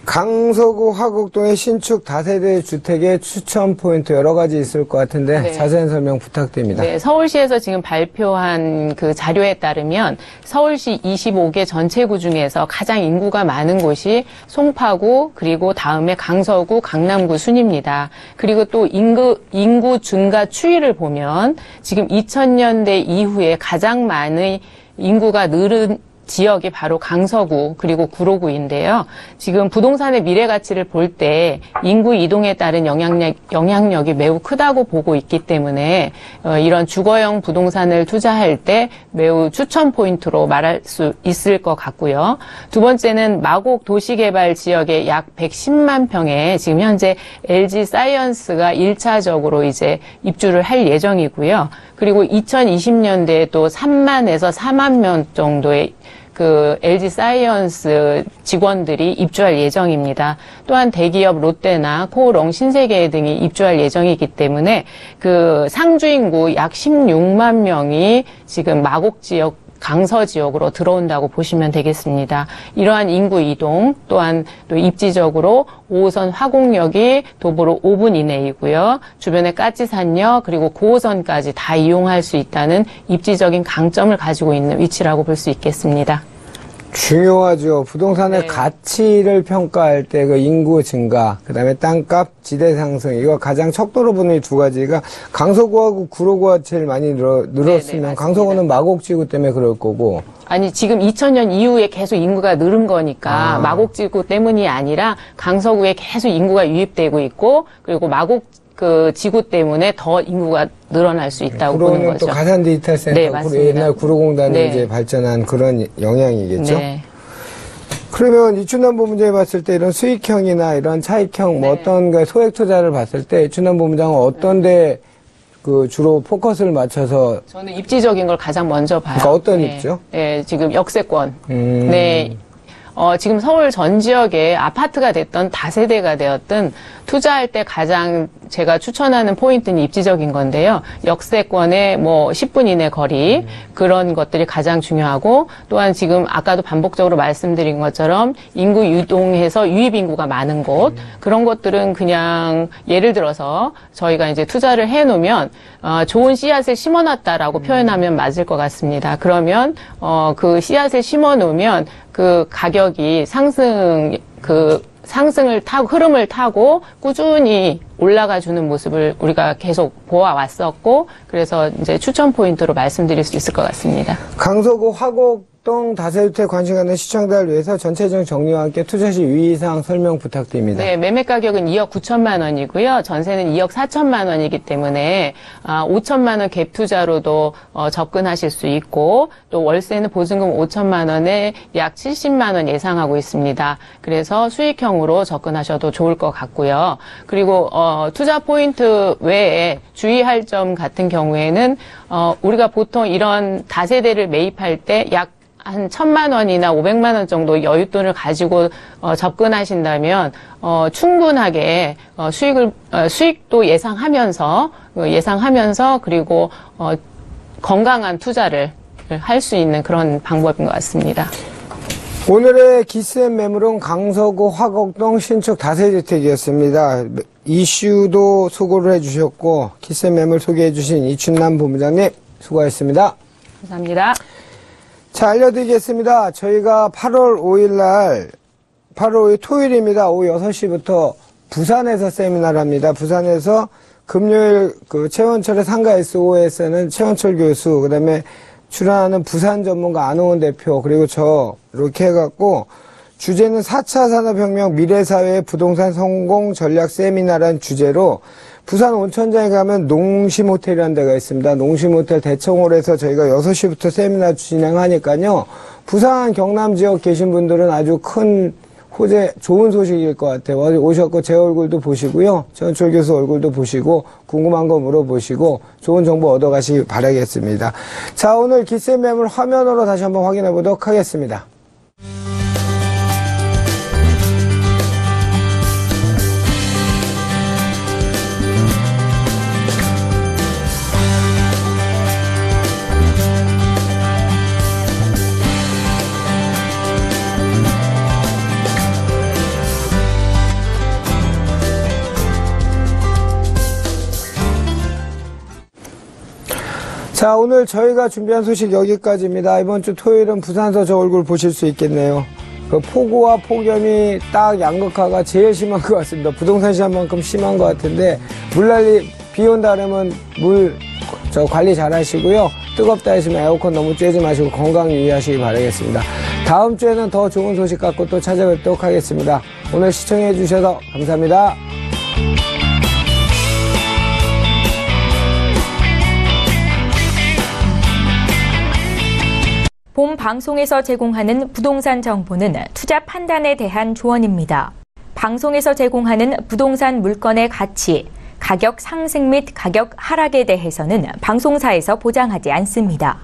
강서구 화곡동의 신축 다세대 주택의 추천 포인트 여러 가지 있을 것 같은데 자세한 설명 부탁드립니다. 네, 서울시에서 지금 발표한 그 자료에 따르면 서울시 25개 전체구 중에서 가장 인구가 많은 곳이 송파구, 그리고 다음에 강서구, 강남구 순입니다. 그리고 또 인구 증가 추이를 보면 지금 2000년대 이후에 가장 많은 인구가 늘은 지역이 바로 강서구 그리고 구로구인데요. 지금 부동산의 미래 가치를 볼 때 인구 이동에 따른 영향력이 매우 크다고 보고 있기 때문에 이런 주거용 부동산을 투자할 때 매우 추천 포인트로 말할 수 있을 것 같고요. 두 번째는 마곡 도시개발 지역에 약 110만 평에 지금 현재 LG 사이언스가 1차적으로 이제 입주를 할 예정이고요. 그리고 2020년대에 또 3만에서 4만 명 정도의 그 LG 사이언스 직원들이 입주할 예정입니다. 또한 대기업 롯데나 코오롱, 신세계 등이 입주할 예정이기 때문에 그 상주 인구 약 16만 명이 지금 마곡 지역 강서 지역으로 들어온다고 보시면 되겠습니다. 이러한 인구 이동 또한 또 입지적으로 5호선 화곡역이 도보로 5분 이내이고요. 주변에 까치산역 그리고 9호선까지 다 이용할 수 있다는 입지적인 강점을 가지고 있는 위치라고 볼 수 있겠습니다. 중요하죠. 부동산의 가치를 평가할 때 그 인구 증가, 그다음에 땅값, 지대 상승, 이거 가장 척도로 보는 이 두 가지가 강서구하고 구로구가 제일 많이 늘었으면 강서구는 마곡지구 때문에 그럴 거고. 아니 지금 2000년 이후에 계속 인구가 늘은 거니까 마곡지구 때문이 아니라 강서구에 계속 인구가 유입되고 있고 그리고 마곡 그 지구 때문에 더 인구가 늘어날 수 있다고 보는 거죠. 또 가산 디지털 센터, 네, 맞습니다. 옛날 구로공단이 네. 이제 발전한 그런 영향이겠죠. 네. 그러면 이춘남본부장이 봤을 때 이런 수익형이나 이런 차익형 뭐 어떤 그 소액 투자를 봤을 때 이춘남본부장은 어떤데 그 주로 포커스를 맞춰서 저는 입지적인 걸 가장 먼저 봐요. 그러니까 어떤 네. 입지요? 네, 지금 역세권. 네. 지금 서울 전 지역에 아파트가 됐던 다세대가 되었든 투자할 때 가장 제가 추천하는 포인트는 입지적인 건데요. 역세권의 뭐 10분 이내 거리 그런 것들이 가장 중요하고 또한 지금 아까도 반복적으로 말씀드린 것처럼 인구 유동해서 유입 인구가 많은 곳 그런 것들은 그냥 예를 들어서 저희가 이제 투자를 해놓으면 좋은 씨앗을 심어놨다라고 표현하면 맞을 것 같습니다. 그러면 그 씨앗을 심어놓으면 그 가격이 상승을 타고 흐름을 타고 꾸준히 올라가 주는 모습을 우리가 계속 보아왔었고 그래서 이제 추천 포인트로 말씀드릴 수 있을 것 같습니다. 강서구 화곡동 다세주택 관심 갖는 시청자를 위해서 전체적 정리와 함께 투자 시 유의사항 설명 부탁드립니다. 네, 매매 가격은 2억 9천만 원이고요. 전세는 2억 4천만 원이기 때문에 5천만 원 갭 투자로도 접근하실 수 있고 또 월세는 보증금 5천만 원에 약 70만 원 예상하고 있습니다. 그래서 수익형으로 접근하셔도 좋을 것 같고요. 그리고 투자 포인트 외에 주의할 점 같은 경우에는 우리가 보통 이런 다세대를 매입할 때 약 한 1,000만 원이나 500만 원 정도 여윳돈을 가지고 접근하신다면 충분하게 수익도 예상하면서 그리고 건강한 투자를 할 수 있는 그런 방법인 것 같습니다. 오늘의 기스앤 매물은 강서구 화곡동 신축 다세주택이었습니다. 이슈도 소개를 해주셨고 기스앤 매물 소개해주신 이춘남 본부장님 수고하셨습니다. 감사합니다. 자, 알려드리겠습니다. 저희가 8월 5일 토요일입니다. 오후 6시부터 부산에서 세미나를 합니다. 부산에서 금요일 그 최원철의 상가 SOS는 최원철 교수, 그 다음에 출연하는 부산 전문가 안호원 대표, 그리고 저, 이렇게 해갖고, 주제는 4차 산업혁명 미래사회의 부동산 성공 전략 세미나라는 주제로 부산 온천장에 가면 농심호텔이라는 데가 있습니다. 농심호텔 대청홀에서 저희가 6시부터 세미나 진행하니까요. 부산 경남 지역 계신 분들은 아주 큰 좋은 소식일 것 같아요. 오셨고 제 얼굴도 보시고요. 최원철 교수 얼굴도 보시고 궁금한 거 물어보시고 좋은 정보 얻어가시기 바라겠습니다. 자, 오늘 기스앤 매물 화면으로 다시 한번 확인해 보도록 하겠습니다. 자, 오늘 저희가 준비한 소식 여기까지입니다. 이번 주 토요일은 부산서 저 얼굴 보실 수 있겠네요. 그 폭우와 폭염이 딱 양극화가 제일 심한 것 같습니다. 부동산 시장만큼 심한 것 같은데 물난리 비 온다 그러면 관리 잘 하시고요. 뜨겁다 하시면 에어컨 너무 쬐지 마시고 건강 유의하시기 바라겠습니다. 다음 주에는 더 좋은 소식 갖고 또 찾아뵙도록 하겠습니다. 오늘 시청해 주셔서 감사합니다. 본 방송에서 제공하는 부동산 정보는 투자 판단에 대한 조언입니다. 방송에서 제공하는 부동산 물건의 가치, 가격 상승 및 가격 하락에 대해서는 방송사에서 보장하지 않습니다.